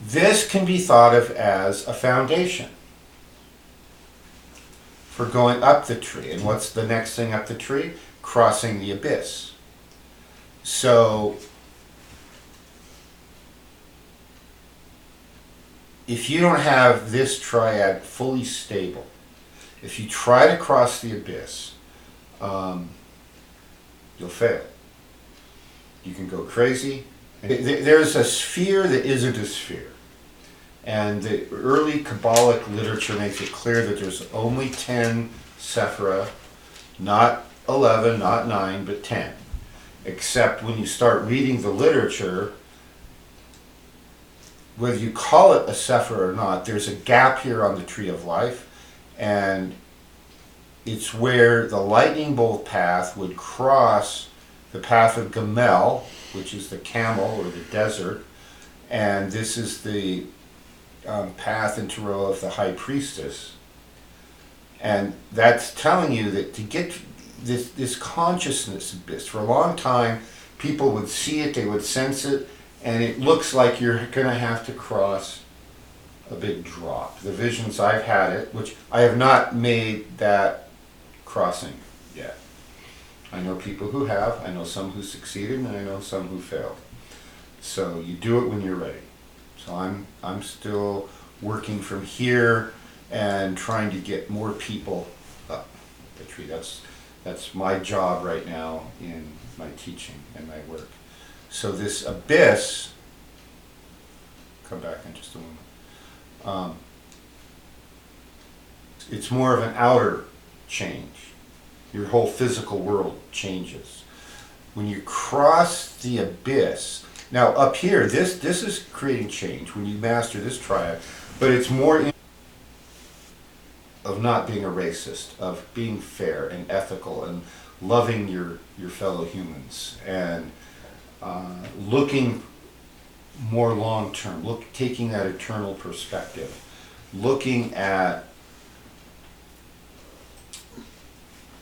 this can be thought of as a foundation for going up the tree. And what's the next thing up the tree? Crossing the abyss. So if you don't have this triad fully stable, if you try to cross the abyss, you'll fail. You can go crazy. There's a sphere that isn't a sphere. And the early Kabbalic literature makes it clear that there's only 10 sephira, not 11, not 9, but 10. Except when you start reading the literature, whether you call it a sephira or not, there's a gap here on the Tree of Life, and it's where the lightning bolt path would cross the path of Gamel, which is the camel or the desert, and this is the path in Tarot of the High Priestess. And that's telling you that to get this consciousness abyss, for a long time, people would see it, they would sense it, and it looks like you're going to have to cross a big drop. The visions I've had it, which I have not made that crossing yet. I know people who have, I know some who succeeded, and I know some who failed. So you do it when you're ready. So I'm still working from here and trying to get more people up the tree. That's my job right now in my teaching and my work. So this abyss, come back in just a moment. It's more of an outer change. Your whole physical world changes. When you cross the abyss, now up here, this is creating change when you master this triad, but it's more of not being a racist, of being fair and ethical and loving your fellow humans and looking more long term, taking that eternal perspective, looking at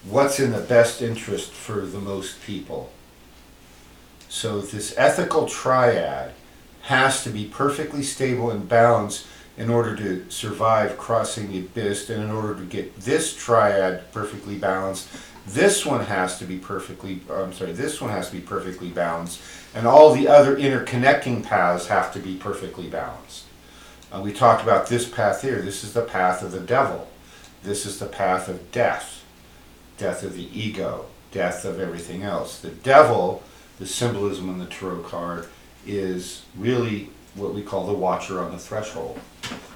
what's in the best interest for the most people. So this ethical triad has to be perfectly stable and balanced in order to survive crossing the abyss, and in order to get this triad perfectly balanced, this one has to be perfectly balanced, and all the other interconnecting paths have to be perfectly balanced. We talked about this path here. This is the path of the devil. This is the path of death. Death of the ego, death of everything else. The devil, the symbolism in the tarot card, is really what we call the watcher on the threshold.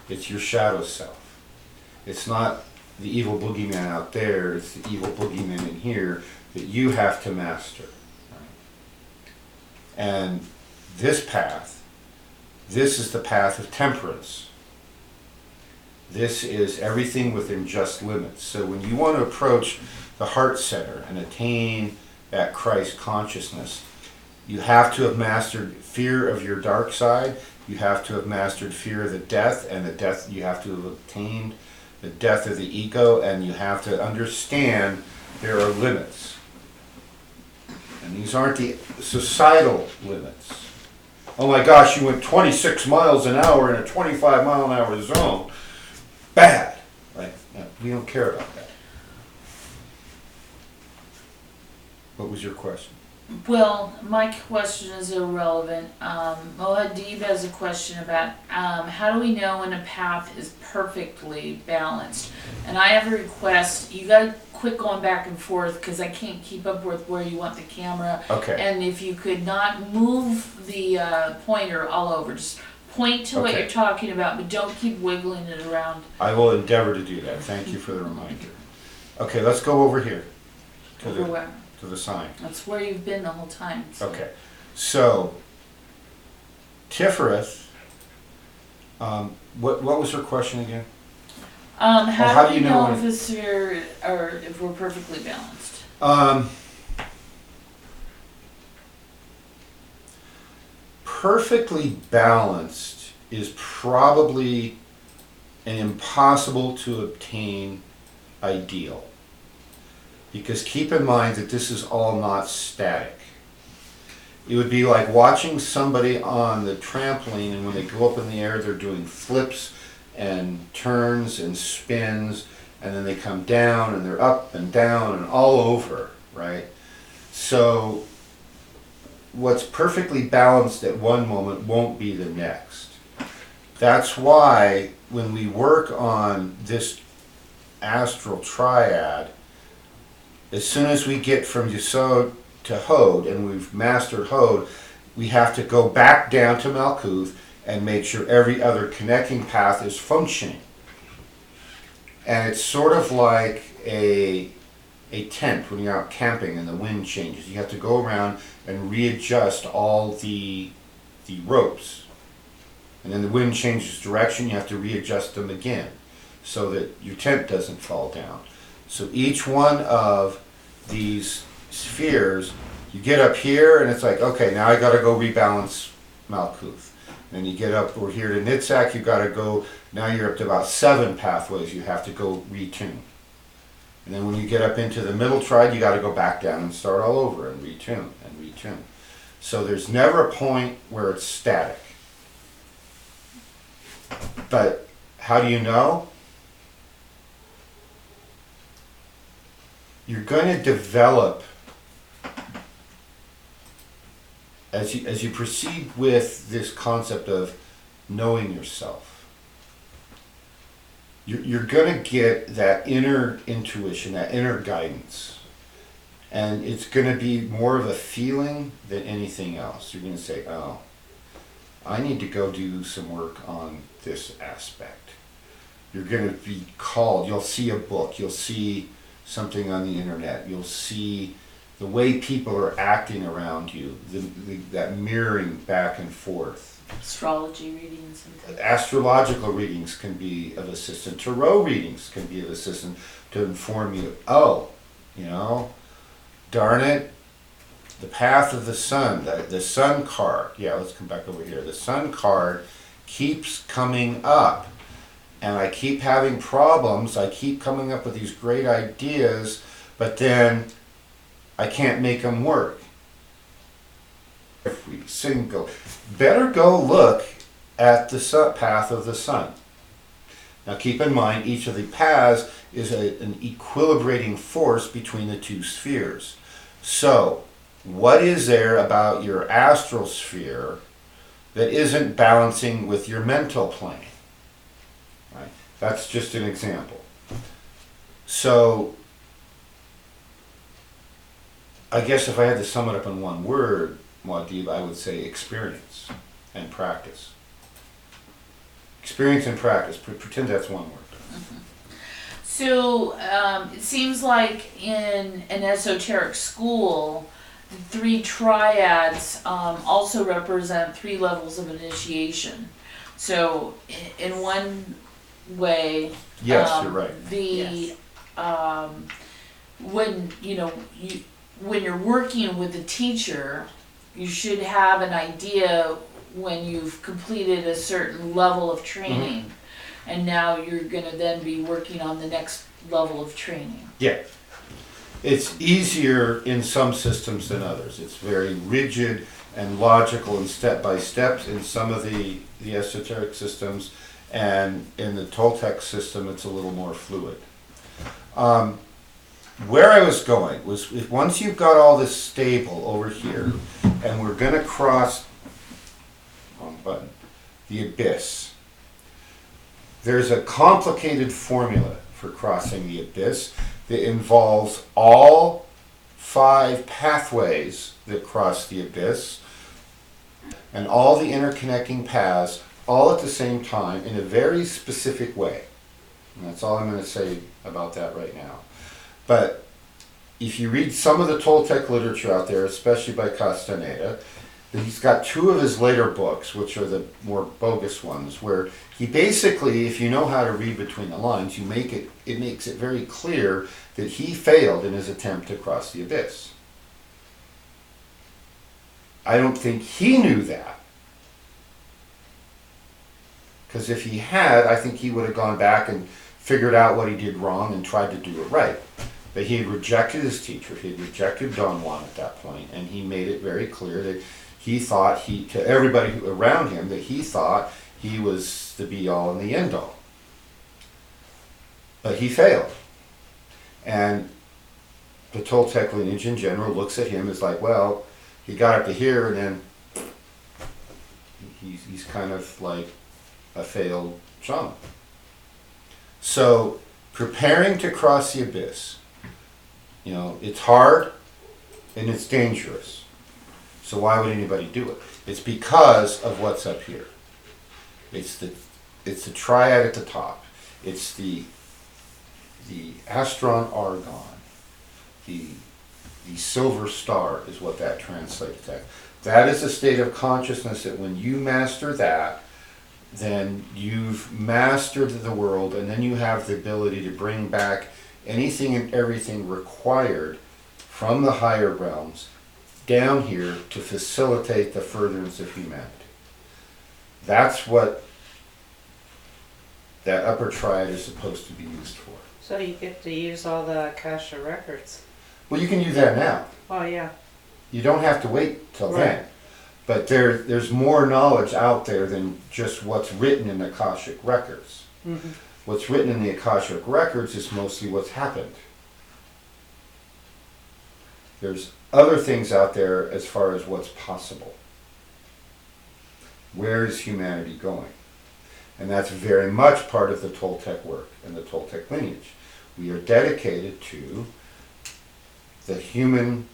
It's your shadow self. It's not the evil boogeyman out there, it's the evil boogeyman in here that you have to master. Right? And this path, this is the path of temperance. This is everything within just limits. So when you want to approach the heart center and attain that Christ consciousness, you have to have mastered fear of your dark side, you have to have mastered fear of the death, and the death, you have to have obtained the death of the ego, and you have to understand there are limits. And these aren't the societal limits. Oh my gosh, you went 26 miles an hour in a 25 mile an hour zone. Bad. Like, no, we don't care about that. What was your question? Well, my question is irrelevant. Mohadib has a question about how do we know when a path is perfectly balanced? And I have a request. You gotta quit going back and forth because I can't keep up with where you want the camera. Okay. And if you could not move the pointer all over, just point to what Okay. you're talking about, but don't keep wiggling it around. I will endeavor to do that. Thank you for the reminder. Okay, let's go over here Over where? to the sign. That's where you've been the whole time. So. Okay, so Tiferet, what was her question again? How do you know if it's or if we're perfectly balanced? Perfectly balanced is probably an impossible to obtain ideal. Because keep in mind that this is all not static. It would be like watching somebody on the trampoline, and when they go up in the air, they're doing flips and turns and spins, and then they come down and they're up and down and all over, right? So what's perfectly balanced at one moment won't be the next. That's why when we work on this astral triad, as soon as we get from Yesod to Hod, and we've mastered Hod, we have to go back down to Malkuth and make sure every other connecting path is functioning. And it's sort of like a tent when you're out camping and the wind changes. You have to go around and readjust all the ropes. And then the wind changes direction, you have to readjust them again so that your tent doesn't fall down. So each one of these spheres, you get up here and it's like, okay, now I gotta go rebalance Malkuth. And you get up over here to Nitzak, you gotta go, now you're up to about 7 pathways you have to go retune. And then when you get up into the middle triad, you gotta go back down and start all over and retune and retune. So there's never a point where it's static. But how do you know? You're going to develop, as you proceed with this concept of knowing yourself, you're going to get that inner intuition, that inner guidance. And it's going to be more of a feeling than anything else. You're going to say, oh, I need to go do some work on this aspect. You're going to be called, you'll see a book, you'll see something on the internet, you'll see the way people are acting around you, that mirroring back and forth. Astrology readings and things. Astrological readings can be of assistance. Tarot readings can be of assistance to inform you, oh, you know, darn it, the path of the sun, the sun card. Yeah, let's come back over here. The sun card keeps coming up. And I keep having problems. I keep coming up with these great ideas, but then I can't make them work. Every single. Better go look at the path of the sun. Now keep in mind, each of the paths is an equilibrating force between the two spheres. So, what is there about your astral sphere that isn't balancing with your mental plane? Right? That's just an example. So, I guess if I had to sum it up in one word, Muad'Dib, I would say experience and practice. Experience and practice. Pretend that's one word. Mm-hmm. So it seems like in an esoteric school, the 3 triads also represent 3 levels of initiation. So in one way, Yes, you're right. Yes. When when you're working with a teacher, you should have an idea when you've completed a certain level of training, and now you're going to then be working on the next level of training. Yeah. It's easier in some systems than others. It's very rigid and logical and step by steps in some of the esoteric systems, and in the Toltec system, it's a little more fluid. Where I was going was, if once you've got all this stable over here, and we're going to cross, wrong button, the abyss. There's a complicated formula for crossing the abyss that involves all 5 pathways that cross the abyss and all the interconnecting paths all at the same time in a very specific way. And that's all I'm going to say about that right now. But if you read some of the Toltec literature out there, especially by Castaneda, he's got 2 of his later books, which are the more bogus ones, where he basically, if you know how to read between the lines, it makes it very clear that he failed in his attempt to cross the abyss. I don't think he knew that. Because if he had, I think he would have gone back and figured out what he did wrong and tried to do it right. But he had rejected his teacher, he had rejected Don Juan at that point, and he made it very clear that he thought to everybody around him, that he thought he was the be-all and the end-all. But he failed. And the Toltec lineage in general looks at him as like, well, he got up to here and then he's kind of like a failed shaman. So preparing to cross the abyss, it's hard and it's dangerous. So why would anybody do it? It's because of what's up here. It's the triad at the top. It's the Astron Argon. The silver star is what that translates to. That is a state of consciousness that when you master that, then you've mastered the world, and then you have the ability to bring back anything and everything required from the higher realms down here to facilitate the furtherance of humanity. That's what that upper triad is supposed to be used for. So you get to use all the Akasha records. Well, you can use that now. Oh, yeah. You don't have to wait till Right. then. But there's more knowledge out there than just what's written in the Akashic records. Mm-hmm. What's written in the Akashic records is mostly what's happened. There's other things out there as far as what's possible. Where is humanity going? And that's very much part of the Toltec work and the Toltec lineage. We are dedicated to the human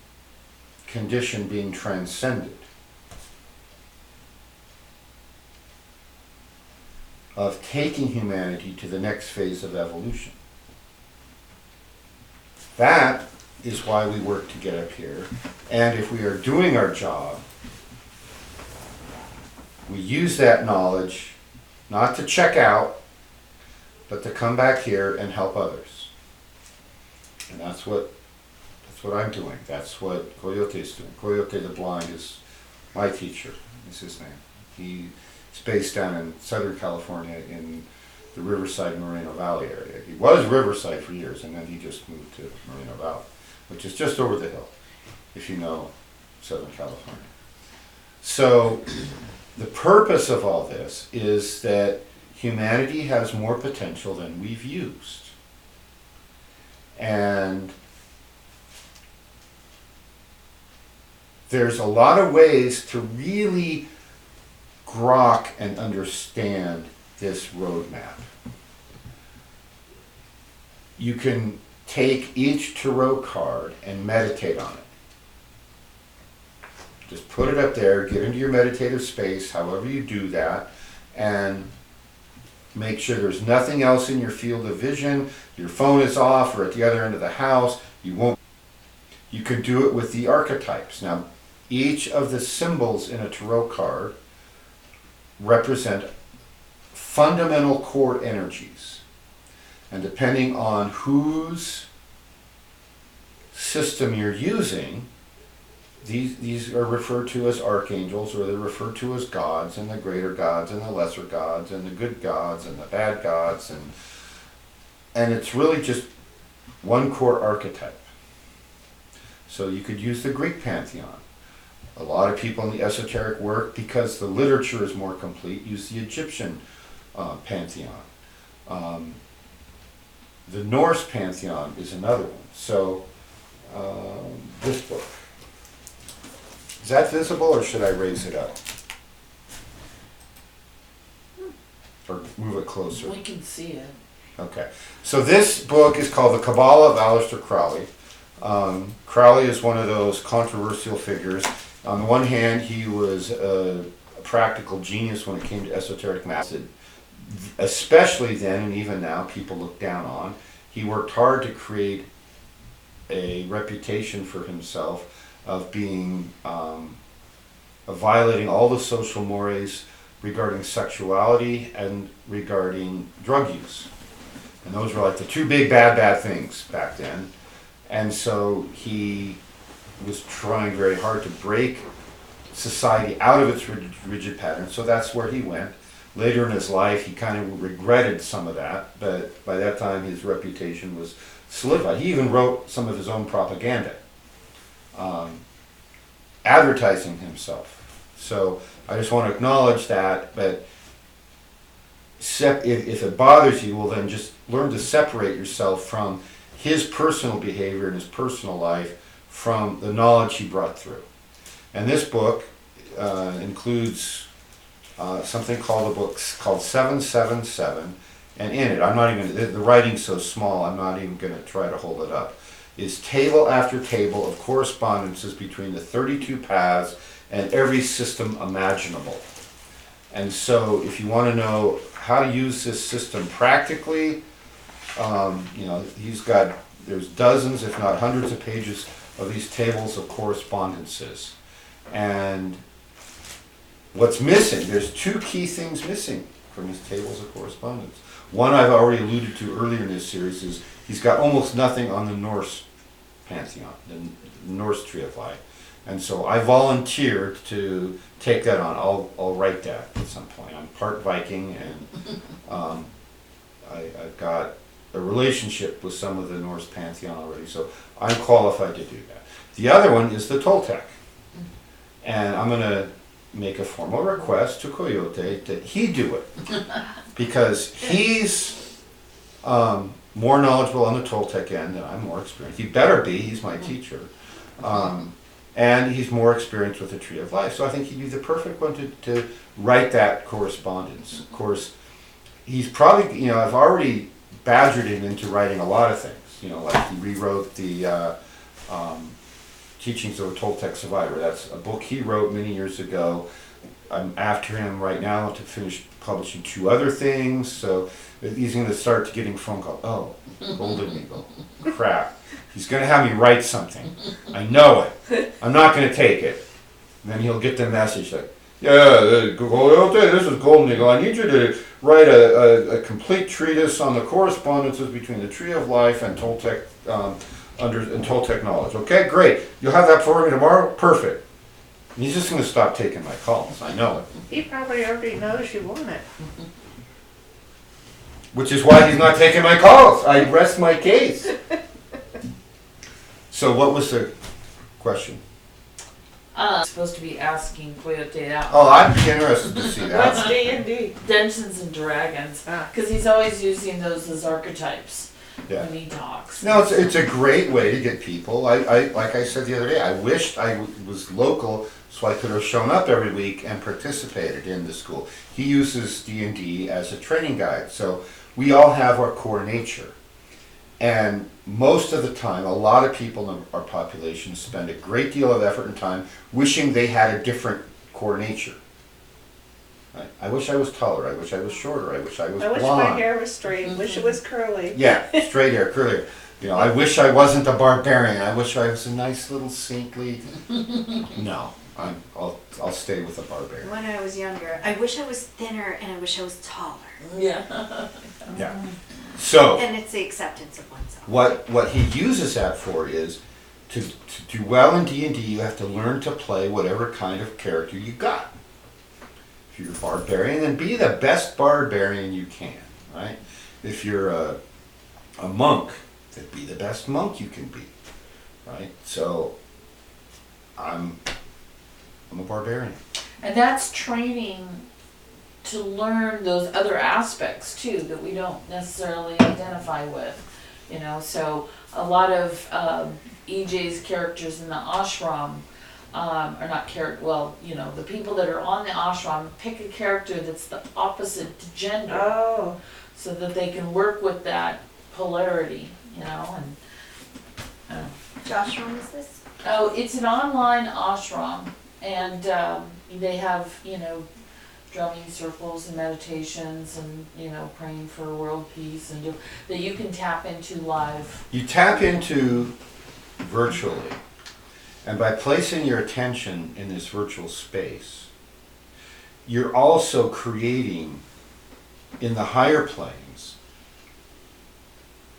condition being transcended, of taking humanity to the next phase of evolution. That is why we work to get up here. And if we are doing our job, we use that knowledge not to check out, but to come back here and help others. And that's what I'm doing. That's what Coyote is doing. Coyote the Blind is my teacher, is his name. He's based down in Southern California in the Riverside, Moreno Valley area. He was Riverside for years, and then he just moved to Moreno Valley, which is just over the hill, if you know Southern California. So the purpose of all this is that humanity has more potential than we've used. And there's a lot of ways to really grok and understand this roadmap. You can take each tarot card and meditate on it. Just put it up there, get into your meditative space, however you do that, and make sure there's nothing else in your field of vision, your phone is off or at the other end of the house. You can do it with the archetypes. Now, each of the symbols in a tarot card represent fundamental core energies. And depending on whose system you're using, these are referred to as archangels, or they're referred to as gods, and the greater gods and the lesser gods and the good gods and the bad gods, and it's really just one core archetype. So you could use the Greek pantheon. A lot of people in the esoteric work, because the literature is more complete, use the Egyptian pantheon. The Norse pantheon is another one. So this book. Is that visible, or should I raise it up? Or move it closer? We can see it. Okay. So this book is called The Kabbalah of Aleister Crowley. Crowley is one of those controversial figures. On the one hand, he was a practical genius when it came to esoteric maths, especially then and even now people look down on. He worked hard to create a reputation for himself of being of violating all the social mores regarding sexuality and regarding drug use. And those were like the two big bad things back then. And so he was trying very hard to break society out of its rigid patterns. So that's where he went. Later in his life, he kind of regretted some of that, but by that time his reputation was solidified. He even wrote some of his own propaganda, advertising himself. So I just want to acknowledge that, but if it bothers you, well then just learn to separate yourself from his personal behavior and his personal life from the knowledge he brought through. And this book includes something called 777, and in it, I'm not even, the writing's so small, I'm not even going to try to hold it up, is table after table of correspondences between the 32 paths and every system imaginable. And so if you want to know how to use this system practically, there's dozens, if not hundreds of pages of these tables of correspondences. And what's missing, there's two key things missing from his tables of correspondence. One I've already alluded to earlier in this series is he's got almost nothing on the Norse pantheon, the Norse Tree of Lif. And so I volunteered to take that on. I'll write that at some point. I'm part Viking, and I've got a relationship with some of the Norse pantheon already, so I'm qualified to do that. The other one is the Toltec. And I'm going to make a formal request to Coyote that he do it, because he's more knowledgeable on the Toltec end and I'm more experienced. He better be, he's my teacher. And he's more experienced with the Tree of Lif. So I think he'd be the perfect one to write that correspondence. Of course, he's probably, I've already badgered him into writing a lot of things. Like he rewrote the Teachings of a Toltec Survivor. That's a book he wrote many years ago. I'm after him right now to finish publishing 2 other things. So he's going to start getting a phone call. Oh, Golden Eagle. Crap. He's going to have me write something. I know it. I'm not going to take it. And then he'll get the message like, this is Golden Eagle. I need you to write a complete treatise on the correspondences between the Tree of Lif and Toltec and Toltec knowledge. Okay, great. You'll have that for me tomorrow? Perfect. And he's just going to stop taking my calls. I know it. He probably already knows you want it. Which is why he's not taking my calls. I rest my case. So what was the question? Supposed to be asking Coyote out. Oh, I'd be interested to see that. What's D&D? Dungeons and Dragons. Ah. Because he's always using those as archetypes Yeah. when he talks. No, it's a great way to get people. I like I said the other day, I wished I was local so I could have shown up every week and participated in the school. He uses D&D as a training guide, so we all have our core nature. And most of the time, a lot of people in our population spend a great deal of effort and time wishing they had a different core nature. Right? I wish I was taller, I wish I was shorter, I wish I was I wish blonde. my hair was straight, wish it was curly. Yeah, straight hair, curly hair. I wish I wasn't a barbarian. I wish I was a nice little saintly. No, I'll stay with a barbarian. When I was younger, I wish I was thinner and I wish I was taller. Yeah. Yeah. So And it's the acceptance of oneself. what he uses that for is to do well in D&D. You have to learn to play whatever kind of character you got. If you're a barbarian, then be the best barbarian you can. Right? If you're a monk, then be the best monk you can be. right? So I'm a barbarian. And that's training to learn those other aspects too that we don't necessarily identify with, you know. So a lot of EJ's characters in the ashram are not character. Well, you know, the people that are on the ashram pick a character that's the opposite gender, Oh, so that they can work with that polarity, you know. And Josh, when is this? oh, it's an online ashram, and they have, you know, drumming circles and meditations and, you know, praying for world peace and that you can tap into live. You tap into virtually, and by placing your attention in this virtual space, you're also creating in the higher planes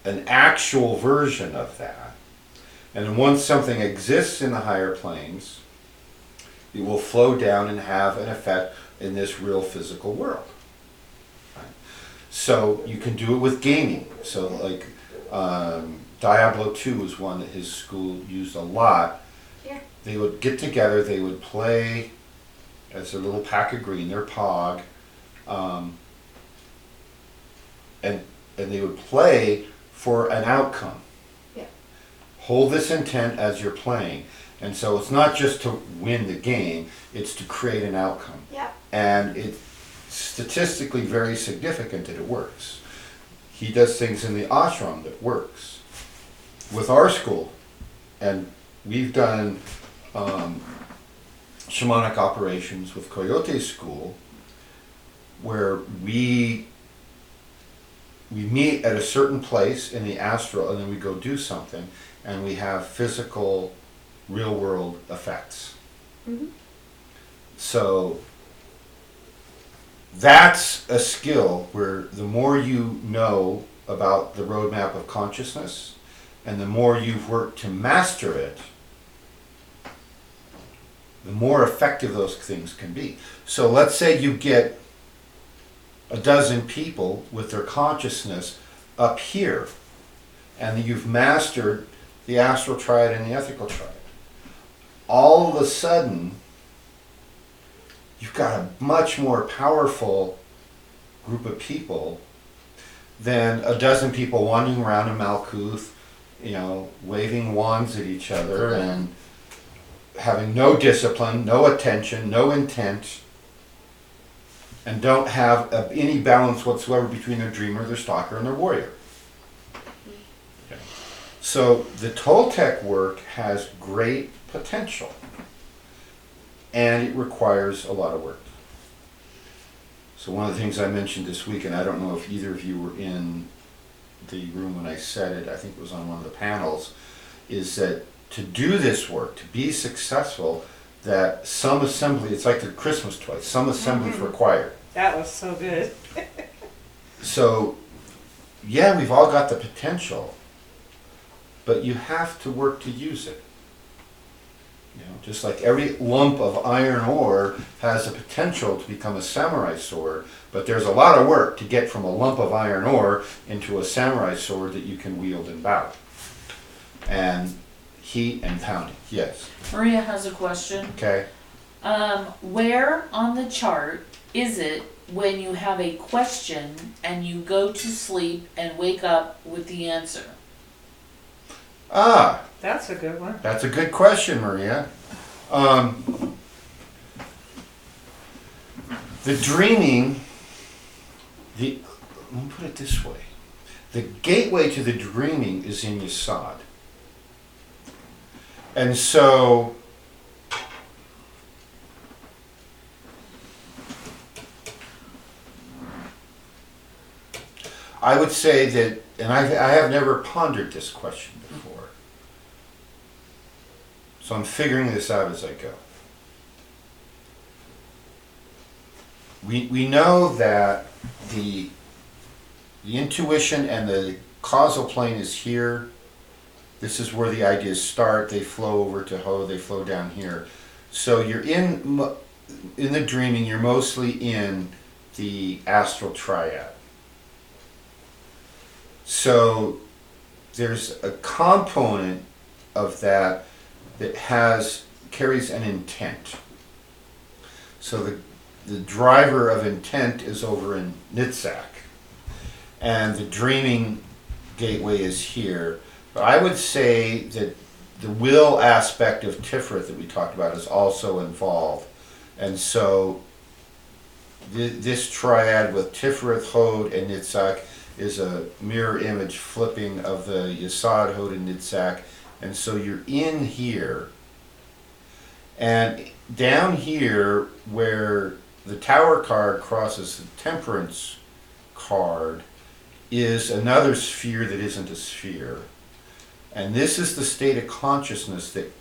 an actual version of that. And once something exists in the higher planes, it will flow down and have an effect in this real physical world. Right? So you can do it with gaming. So like Diablo 2 is one that his school used a lot. Yeah. They would get together, they would play as a little pack of green, their POG, and they would play for an outcome. Yeah. Hold this intent as you're playing. And so it's not just to win the game, it's to create an outcome. Yeah. And it's statistically very significant that it works. He does things in the ashram that works. With our school, and we've done shamanic operations with Coyote's school, where we meet at a certain place in the astral, and then we go do something, and we have physical, real world effects. Mm-hmm. So that's a skill where the more you know about the roadmap of consciousness and the more you've worked to master it, the more effective those things can be. So let's say you get a dozen people with their consciousness up here, and you've mastered the astral triad and the ethical triad. All of a sudden, you've got a much more powerful group of people than a dozen people wandering around in Malkuth, you know, waving wands at each other and having no discipline, no attention, no intent, and don't have any balance whatsoever between their dreamer, their stalker, and their warrior. Okay. So the Toltec work has great potential, and it requires a lot of work. So one of the things I mentioned this week, and I don't know if either of you were in the room when I said it, I think it was on one of the panels, is that to do this work, to be successful, that some assembly, it's like the Christmas toy, some assembly is required. that was so good. So, yeah, we've all got the potential, but you have to work to use it. You know, just like every lump of iron ore has the potential to become a samurai sword, but there's a lot of work to get from a lump of iron ore into a samurai sword that you can wield in battle. And heat and pounding, yes. Maria has a question. Okay. Where on the chart is it when you have a question and you go to sleep and wake up with the answer? Ah, That's a good one. that's a good question, Maria. The dreaming, let me put it this way. The gateway to the dreaming is in Yesod. And so, I would say that, and I have never pondered this question before, so I'm figuring this out as I go. We know that the intuition and the causal plane is here. This is where the ideas start. They flow over to Ho. They flow down here. So you're in the dreaming. You're mostly in the astral triad. So there's a component of that carries an intent. So the driver of intent is over in Nitsack, and the dreaming gateway is here. But I would say that the will aspect of Tiferet that we talked about is also involved. And so this triad with Tiferet, Hod, and Nitsack is a mirror image flipping of the Yesod, Hod, and Nitsack. And so you're in here, and down here where the Tower card crosses the Temperance card is another sphere that isn't a sphere. And this is the state of consciousness that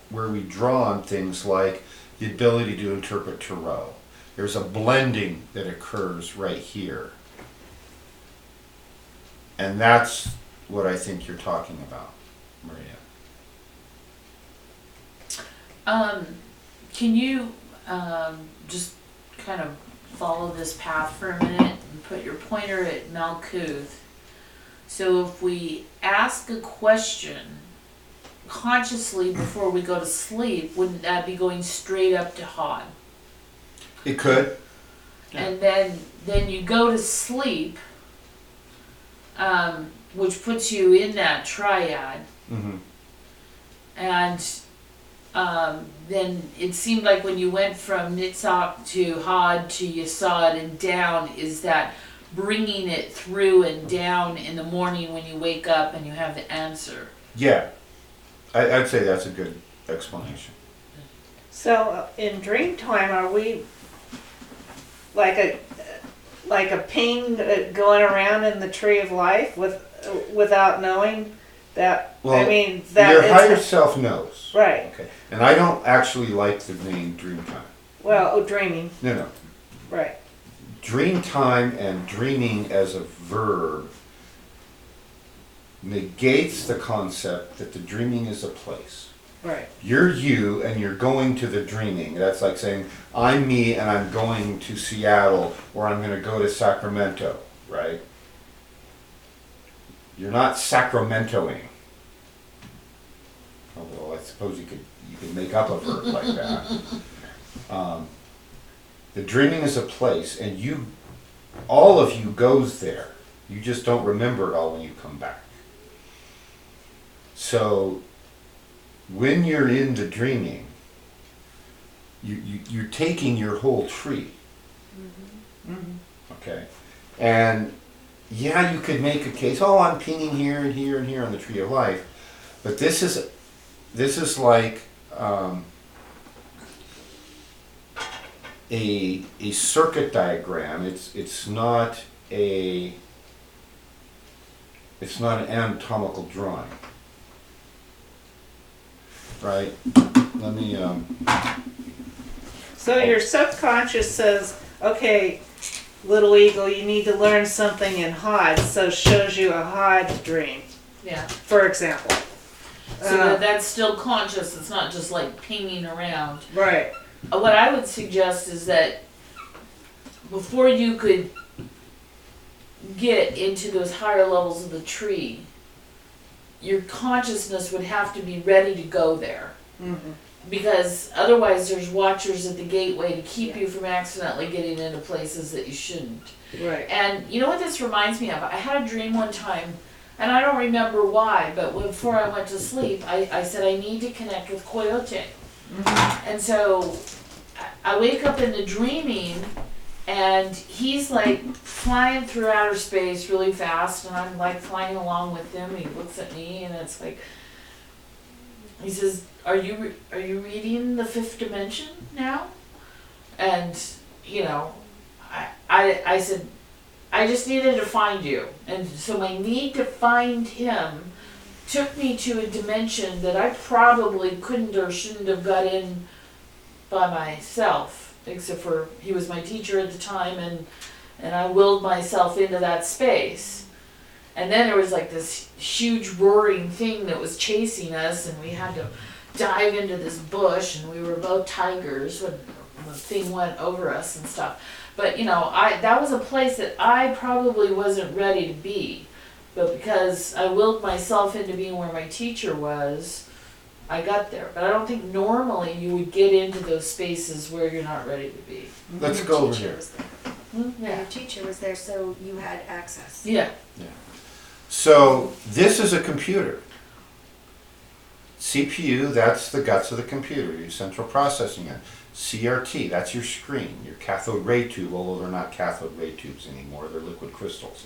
where we draw on things like the ability to interpret Tarot. There's a blending that occurs right here. And that's what I think you're talking about, Maria. Can you just kind of follow this path for a minute and put your pointer at Malkuth? So if we ask a question consciously before we go to sleep, wouldn't that be going straight up to Hod? It could. Yeah. And then you go to sleep, which puts you in that triad. Mm-hmm. And then it seemed like when you went from Nitzak to Hod to Yesod and down, is that bringing it through and down in the morning when you wake up and you have the answer. Yeah, I'd say that's a good explanation. So in dream time, are we like a ping going around in the Tree of Life without knowing that? Well, I mean, that your it's higher self knows. right. Okay, and I don't actually like the name dream time. Well, dreaming. No. Right. Dream time and dreaming as a verb negates the concept that the dreaming is a place. Right. You're you and you're going to the dreaming. That's like saying, I'm me and I'm going to Seattle or I'm going to go to Sacramento, right? You're not Sacramentoing. Although I suppose you could make up a verb like that. The dreaming is a place, and all of you goes there. You just don't remember it all when you come back. So, when you're in the dreaming, you're taking your whole tree. Mm-hmm. Mm-hmm. Okay? And yeah, you could make a case, I'm pinging here and here and here on the Tree of Life, but this is like a circuit diagram. It's not an anatomical drawing, right? Let me. So your subconscious says, okay, little eagle, you need to learn something in Hod, so shows you a Hod dream, Yeah. for example. So that's still conscious. It's not just like pinging around. Right. What I would suggest is that before you could get into those higher levels of the tree, your consciousness would have to be ready to go there. Mm-hmm. Because otherwise there's watchers at the gateway to keep you from accidentally getting into places that you shouldn't. Right. And you know what this reminds me of? I had a dream one time, and I don't remember why, but before I went to sleep, I said I need to connect with Coyote. Mm-hmm. And so I wake up in the dreaming, and he's like flying through outer space really fast, and I'm like flying along with him. He looks at me, and it's like, he says, "Are you reading the fifth dimension now?" And I said, I just needed to find you, and so my need to find him took me to a dimension that I probably couldn't or shouldn't have got in by myself, except for he was my teacher at the time, and I willed myself into that space. And then there was like this huge roaring thing that was chasing us, and we had to dive into this bush, and we were both tigers when the thing went over us and stuff. But that was a place that I probably wasn't ready to be. But because I willed myself into being where my teacher was, I got there. But I don't think normally you would get into those spaces where you're not ready to be. Let's Your go over teacher here. was there. Yeah. Your teacher was there, so you had access. Yeah. So this is a computer. CPU, that's the guts of the computer, your central processing unit. CRT, that's your screen, your cathode ray tube, although they're not cathode ray tubes anymore, they're liquid crystals.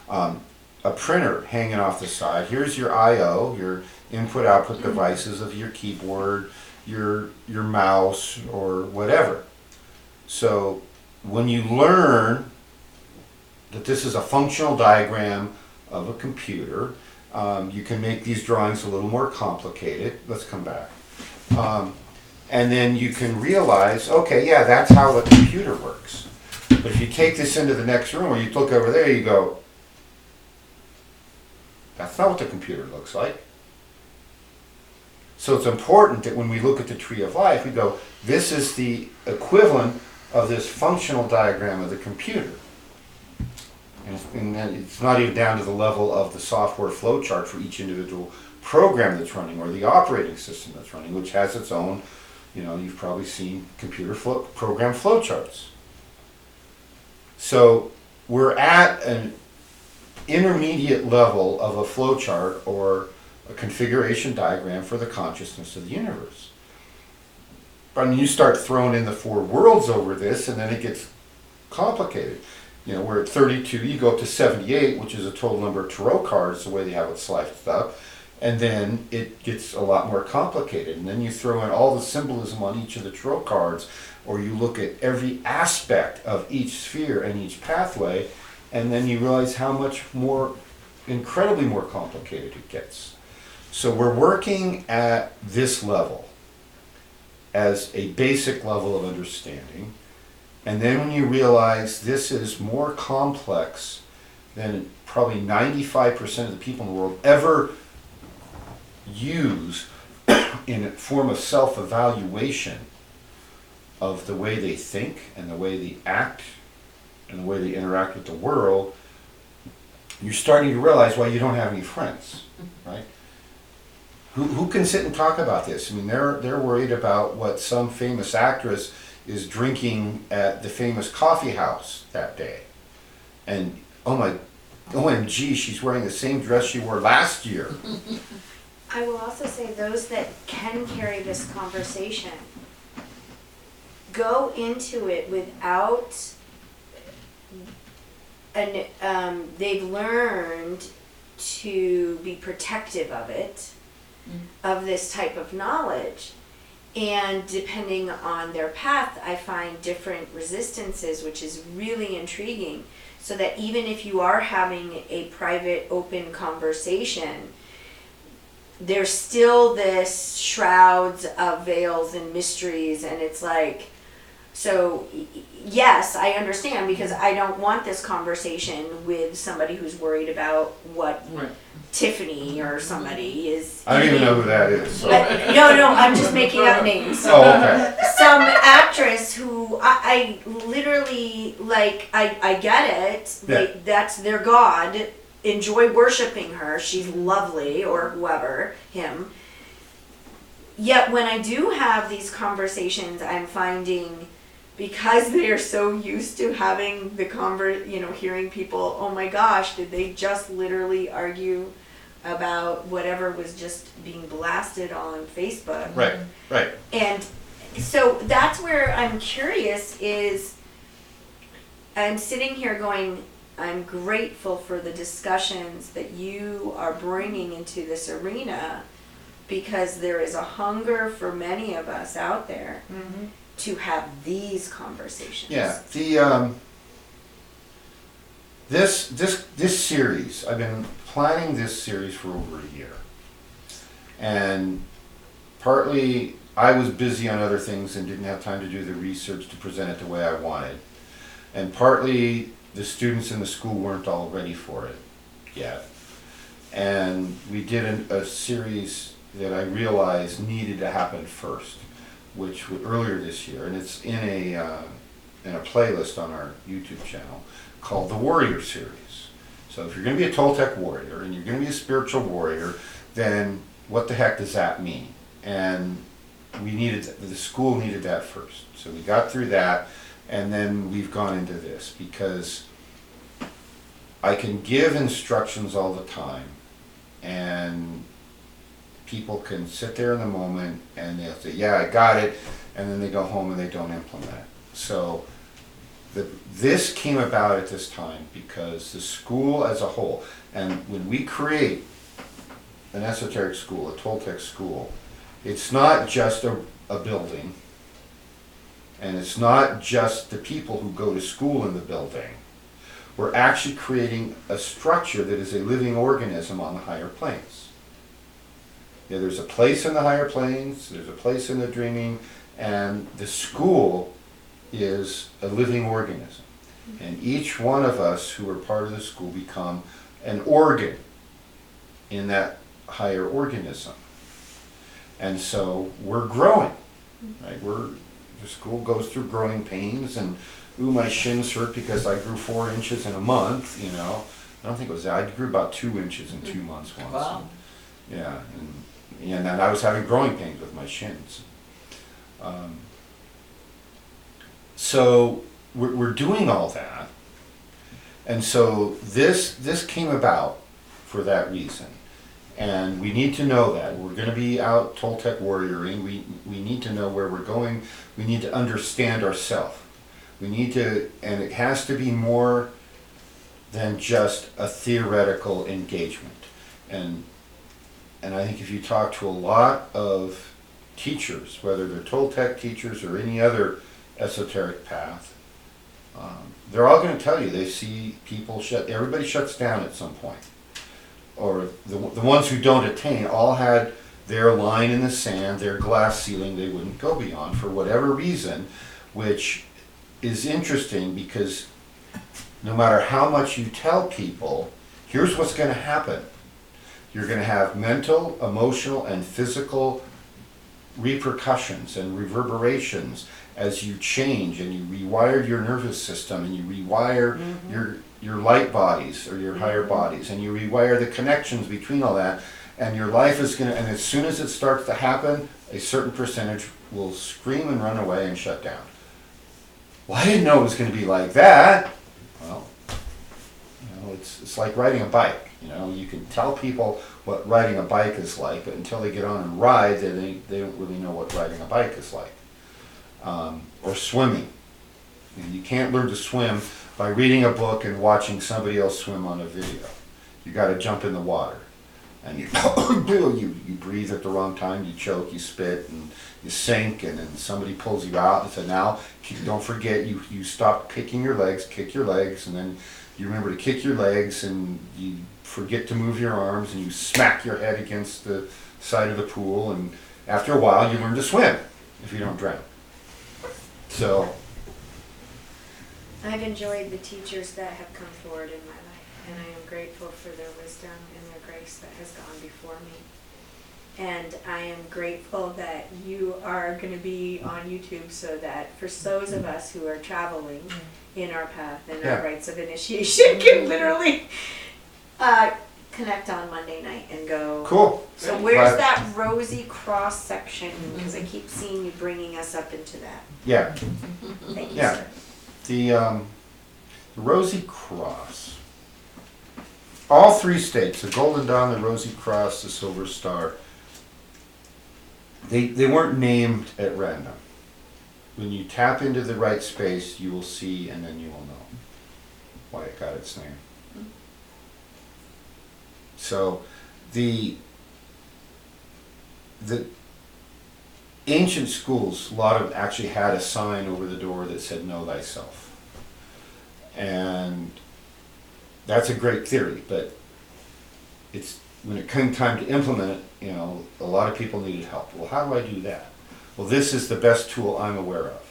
A printer hanging off the side. Here's your I/O, your input-output devices of your keyboard, your mouse, or whatever. So when you learn that this is a functional diagram of a computer, you can make these drawings a little more complicated. Let's come back. And then you can realize, okay, yeah, that's how a computer works. But if you take this into the next room, or you look over there, you go, that's not what the computer looks like. So it's important that when we look at the Tree of Life, we go, this is the equivalent of this functional diagram of the computer. And it's not even down to the level of the software flowchart for each individual program that's running, or the operating system that's running, which has its own, you've probably seen computer program flowcharts. So we're at an intermediate level of a flowchart or a configuration diagram for the consciousness of the universe. But when you start throwing in the four worlds over this, and then it gets complicated. We're at 32, you go up to 78, which is a total number of tarot cards, the way they have it sliced up, and then it gets a lot more complicated. And then you throw in all the symbolism on each of the tarot cards, or you look at every aspect of each sphere and each pathway, and then you realize how much more, incredibly more complicated it gets. So we're working at this level as a basic level of understanding. And then when you realize this is more complex than probably 95% of the people in the world ever use in a form of self-evaluation of the way they think and the way they act and the way they interact with the world, you're starting to realize why you don't have any friends, right? Who can sit and talk about this? I mean, they're worried about what some famous actress is drinking at the famous coffee house that day. And OMG, she's wearing the same dress she wore last year. I will also say those that can carry this conversation go into it without they've learned to be protective of it, of this type of knowledge. And depending on their path, I find different resistances, which is really intriguing. So that even if you are having a private, open conversation, there's still this shrouds of veils and mysteries, and it's like, so yes, I understand, because I don't want this conversation with somebody who's worried about what Tiffany or somebody is. I don't even know who that is. So. No, I'm just making up names. Oh, okay. Some actress who I literally, like, I get it. Yeah. That's their god. Enjoy worshiping her. She's lovely, or whoever, him. Yet when I do have these conversations, I'm finding, because they are so used to having the hearing people, oh my gosh, did they just literally argue about whatever was just being blasted on Facebook? Right. And so that's where I'm curious is, I'm sitting here going, I'm grateful for the discussions that you are bringing into this arena, because there is a hunger for many of us out there to have these conversations. Yeah, this series, I've been planning this series for over a year. And partly I was busy on other things and didn't have time to do the research to present it the way I wanted. And partly the students in the school weren't all ready for it yet. And we did a series that I realized needed to happen first, which was earlier this year, and it's in a playlist on our YouTube channel called the Warrior Series. So if you're going to be a Toltec warrior and you're going to be a spiritual warrior, then what the heck does that mean? And the school needed that first. So we got through that, and then we've gone into this, because I can give instructions all the time, and people can sit there in the moment and they'll say, yeah, I got it, and then they go home and they don't implement it. So this came about at this time because the school as a whole, and when we create an esoteric school, a Toltec school, it's not just a building, and it's not just the people who go to school in the building. We're actually creating a structure that is a living organism on the higher planes. Yeah, there's a place in the higher planes, there's a place in the dreaming, and the school is a living organism. And each one of us who are part of the school become an organ in that higher organism. And so we're growing, right? The school goes through growing pains, and ooh, my shins hurt because I grew 4 inches in a month, you know. I don't think it was that. I grew about 2 inches in 2 months once. Wow. Yeah, and then I was having growing pains with my shins. So we're doing all that, and so this came about for that reason, and we need to know that we're going to be out Toltec warrioring. We need to know where we're going. We need to understand ourselves. We need to, and it has to be more than just a theoretical engagement. And I think if you talk to a lot of teachers, whether they're Toltec teachers or any other esoteric path, they're all going to tell you they see people everybody shuts down at some point. Or the ones who don't attain all had their line in the sand, their glass ceiling they wouldn't go beyond for whatever reason, which is interesting because no matter how much you tell people, here's what's going to happen. You're going to have mental, emotional, and physical repercussions and reverberations as you change and you rewire your nervous system and you rewire your light bodies or your higher bodies, and you rewire the connections between all that, and your life is going to, and as soon as it starts to happen, a certain percentage will scream and run away and shut down. Well, I didn't know it was going to be like that. Well, you know, it's like riding a bike. You know, you can tell people what riding a bike is like, but until they get on and ride, they don't really know what riding a bike is like. Or swimming. You can't learn to swim by reading a book and watching somebody else swim on a video. You got to jump in the water, and you breathe at the wrong time, you choke, you spit, and you sink, and then somebody pulls you out and says, now don't forget, you stop kicking your legs, kick your legs, and then you remember to kick your legs, and you forget to move your arms, and you smack your head against the side of the pool, and after a while you learn to swim if you don't drown. So I've enjoyed the teachers that have come forward in my life, and I am grateful for their wisdom and their grace that has gone before me. And I am grateful that you are going to be on YouTube, so that for those of us who are traveling in our path and our rites of initiation can literally connect on Monday night and go. cool. So where's that rosy cross section? Because I keep seeing you bringing us up into that. Yeah. Thank you, Yeah. sir. The Rosy Cross. All 3 states, the Golden Dawn, the Rosy Cross, the Silver Star, they weren't named at random. When you tap into the right space, you will see, and then you will know why it got its name. So the ancient schools, a lot of actually had a sign over the door that said, know thyself. And that's a great theory, but it's when it came time to implement it, you know, a lot of people needed help. Well, how do I do that? Well, this is the best tool I'm aware of.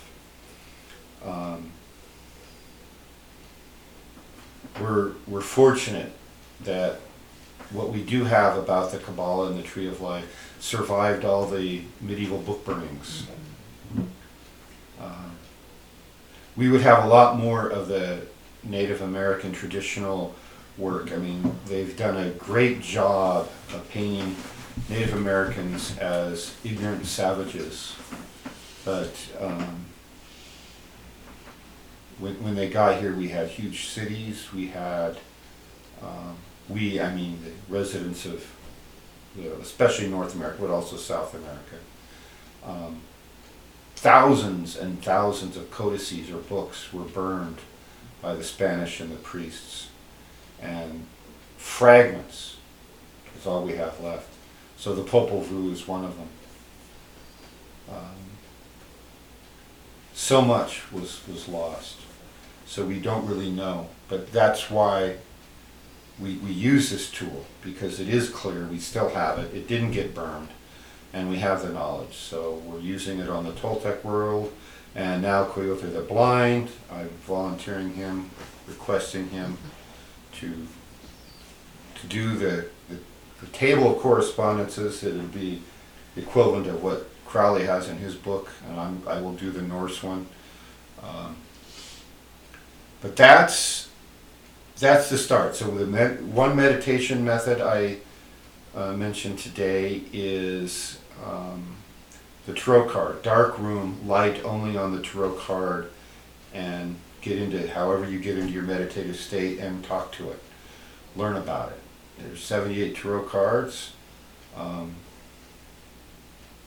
We're fortunate that what we do have about the Kabbalah and the Tree of Life survived all the medieval book burnings. We would have a lot more of the Native American traditional work. I mean, they've done a great job of painting Native Americans as ignorant savages. But when they got here, we had huge cities. We had, I mean, the residents of, especially North America, but also South America. Thousands and thousands of codices or books were burned by the Spanish and the priests. And fragments is all we have left. So the Popol Vuh is one of them. So much was lost. So we don't really know. But that's why we use this tool, because it is clear, we still have it, it didn't get burned, and we have the knowledge. So we're using it on the Toltec world, and now Coyote the Blind, I'm volunteering him, requesting him to do the table of correspondences. It would be equivalent of what Crowley has in his book, and I will do the Norse one. But that's the start. So the one meditation method I mentioned today is the tarot card. Dark room, light only on the tarot card, and get into however you get into your meditative state and talk to it. Learn about it. There's 78 tarot cards,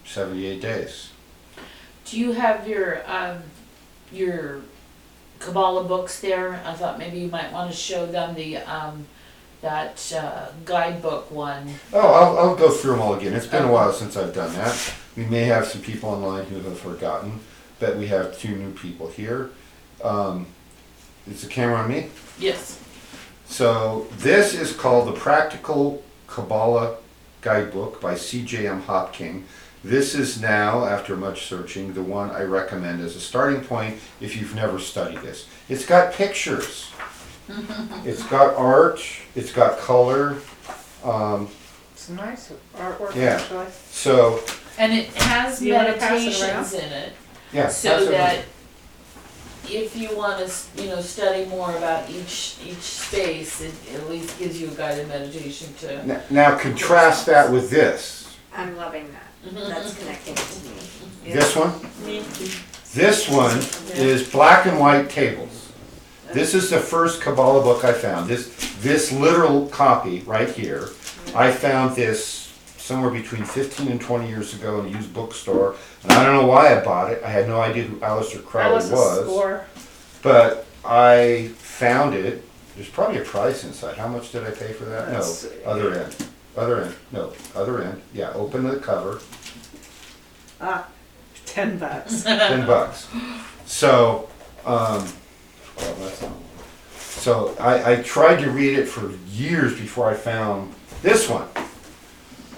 78 days. Do you have your Kabbalah books there? I thought maybe you might want to show them the that guidebook one. Oh, I'll go through them all again. It's been a while since I've done that. We may have some people online who have forgotten, but we have 2 new people here. Is the camera on me? Yes. So this is called the Practical Kabbalah Guidebook by C.J.M. Hopking. This is now, after much searching, the one I recommend as a starting point if you've never studied this. It's got pictures. It's got art. It's got color. It's nice artwork, Yeah. actually. So, And it has Do you wanna pass it meditations around? in it, yeah. so that's that if you want to, study more about each space, it at least gives you a guided meditation to. Now contrast that with this. I'm loving that. That's connecting to me. Yeah. This one. Me too. This one is black and white tables. This is the first Kabbalah book I found. This literal copy right here, I found this somewhere between 15 and 20 years ago in a used bookstore. And I don't know why I bought it. I had no idea who Aleister Crowley That was a score. But I found it. There's probably a price inside. How much did I pay for that? Let's see. No, other end. Other end. No, other end. Yeah, open the cover. Ah, $10. $10. So, well, that's not. So I tried to read it for years before I found this one,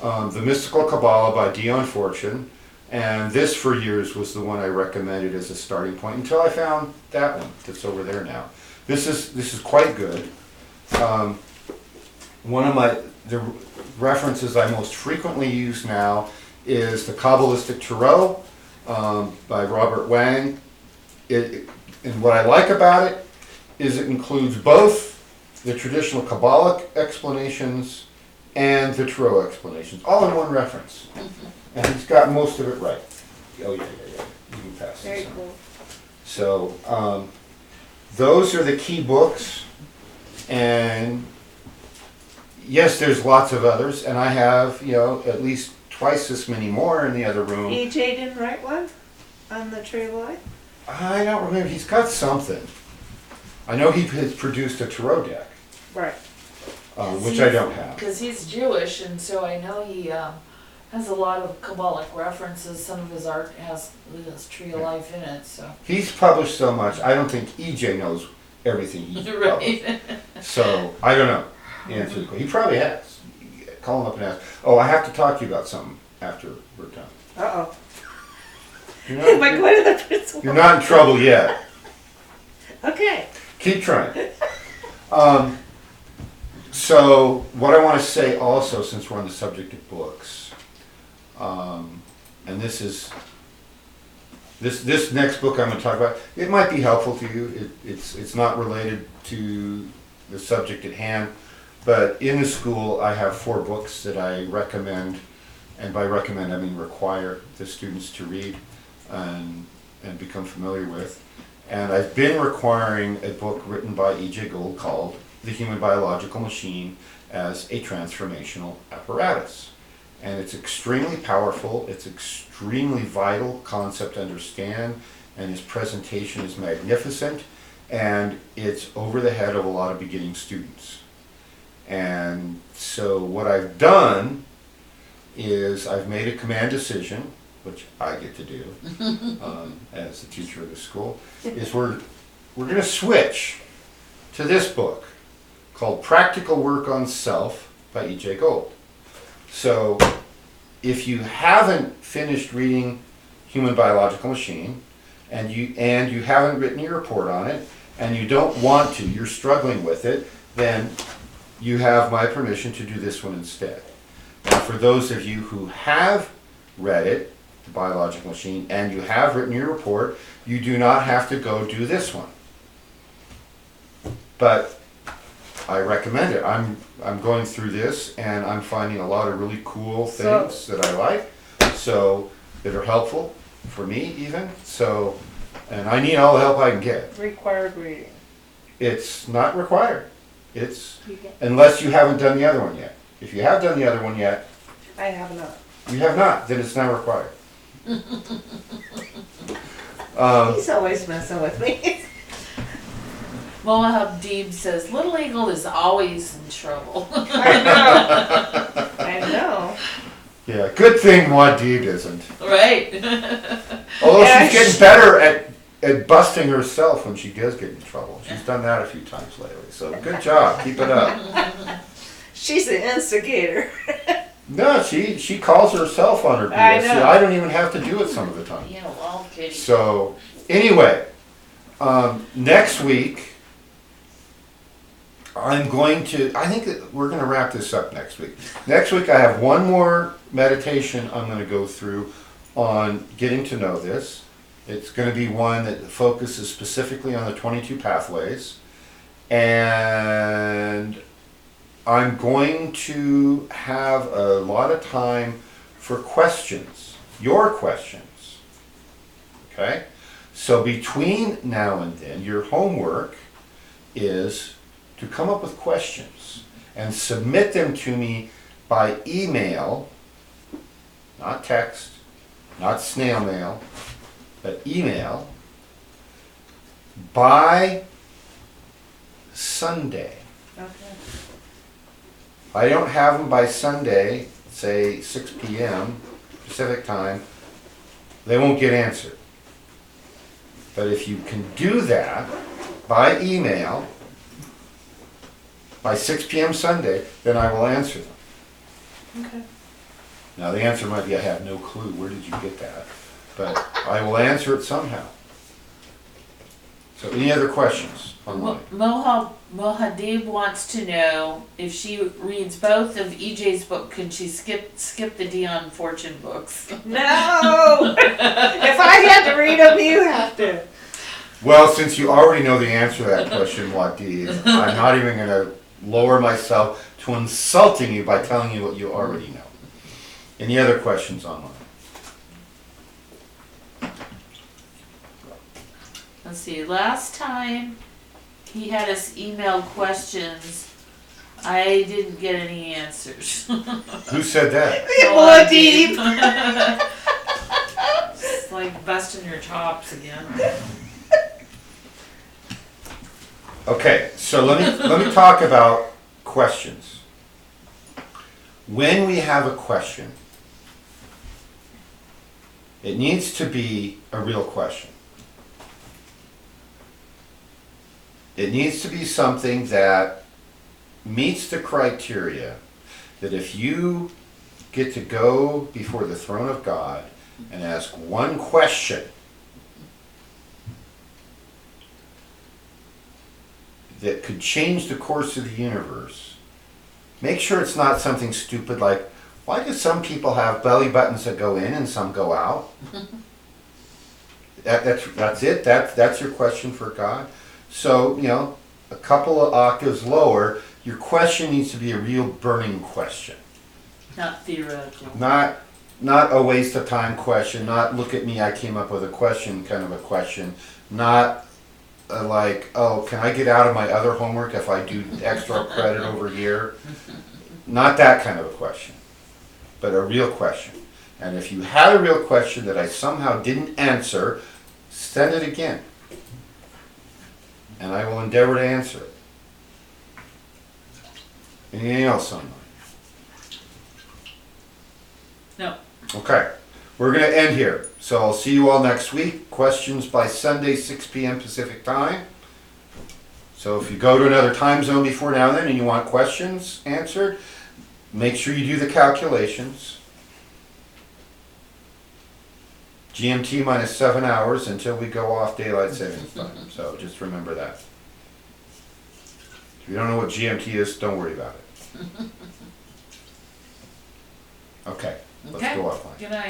The Mystical Kabbalah by Dion Fortune, and this for years was the one I recommended as a starting point until I found that one that's over there now. This is quite good. One of the references I most frequently use now is the Kabbalistic Tarot by Robert Wang. And what I like about it is it includes both the traditional Kabbalic explanations and the Tarot explanations, all in one reference. And he's got most of it right. Oh yeah. You can pass Very this on. cool. So those are the key books, and yes, there's lots of others, and I have at least twice this many more in the other room. EJ didn't write one on the Tree of Lif? I don't remember. He's got something. I know he has produced a tarot deck, Right. which I don't have. Because he's Jewish, and so I know he has a lot of Kabbalic references. Some of his art has this Tree of Life in it, so. He's published so much. I don't think EJ knows everything he's published. Right. So I don't know. The answer to the question. He probably has. Call him up and ask. Oh, I have to talk to you about something after we're done. Uh-oh. You're Am I not, going to the principal? you're not in trouble yet. Okay. Keep trying. So what I want to say also, since we're on the subject of books, and this is this next book I'm going to talk about. It might be helpful to you. It's not related to the subject at hand. But in the school, I have 4 books that I recommend, and by recommend I mean require the students to read and become familiar with. And I've been requiring a book written by E.J. Gould called The Human Biological Machine as a Transformational Apparatus. And it's extremely powerful, it's extremely vital concept to understand, and his presentation is magnificent, and it's over the head of a lot of beginning students. And so what I've done is I've made a command decision, which I get to do as the teacher of the school, is we're going to switch to this book called Practical Work on Self by E.J. Gould. So if you haven't finished reading Human Biological Machine and you haven't written your report on it and you don't want to, you're struggling with it, then you have my permission to do this one instead. Now for those of you who have read it, the Biological Machine, and you have written your report, you do not have to go do this one. But I recommend it. I'm going through this and I'm finding a lot of really cool things that I like, so that are helpful for me even. So, and I need all the help I can get. Required reading. It's not required. It's unless you haven't done the other one yet. If you have done the other one yet, I have not. you have not. Then it's not required. He's always messing with me. Moab Deeb says, Little Eagle is always in trouble. I know. I know. Yeah, good thing Wadid isn't. Right? Although Yeah, she's getting better at busting herself when she does get in trouble. She's done that a few times lately. So good job. Keep it up. She's the instigator. No, she calls herself on her BS. I know. See, I don't even have to do it some of the time. Yeah, well, Kitty. So, anyway, next week, I think that we're going to wrap this up next week. Next week I have one more meditation I'm going to go through on getting to know this. It's going to be one that focuses specifically on the 22 pathways. And I'm going to have a lot of time for questions, your questions. Okay? So between now and then, your homework is to come up with questions and submit them to me by email, not text, not snail mail, but email, by Sunday. Okay. If I don't have them by Sunday, say 6 p.m. Pacific time, they won't get answered. But if you can do that by email, by 6 p.m. Sunday, then I will answer them. Okay. Now the answer might be, I have no clue, where did you get that? But I will answer it somehow. So any other questions online? Mohadib wants to know if she reads both of EJ's book, can she skip the Dion Fortune books? No! If I had to read them, you have to. Well, since you already know the answer to that question, Wadi, I'm not even going to lower myself to insulting you by telling you what you already know. Any other questions online? Let's see, last time he had us email questions, I didn't get any answers. Who said that? Mohadib. It's like busting your chops again. Okay, so let me talk about questions. When we have a question, it needs to be a real question. It needs to be something that meets the criteria that if you get to go before the throne of God and ask one question, that could change the course of the universe, make sure it's not something stupid like, why do some people have belly buttons that go in and some go out? That's it? That's your question for God? So, a couple of octaves lower, your question needs to be a real burning question. Not theoretical. Not a waste of time question, not look at me, I came up with a question kind of a question, not like, oh, can I get out of my other homework if I do extra credit over here? Not that kind of a question, but a real question. And if you had a real question that I somehow didn't answer, send it again. And I will endeavor to answer it. Anything else on that? No. Okay, we're gonna end here. So I'll see you all next week. Questions by Sunday, 6 p.m. Pacific time. So if you go to another time zone before now and then and you want questions answered, make sure you do the calculations. GMT minus 7 hours until we go off daylight savings time. So just remember that. If you don't know what GMT is, don't worry about it. Okay, let's Okay. go offline. Good night.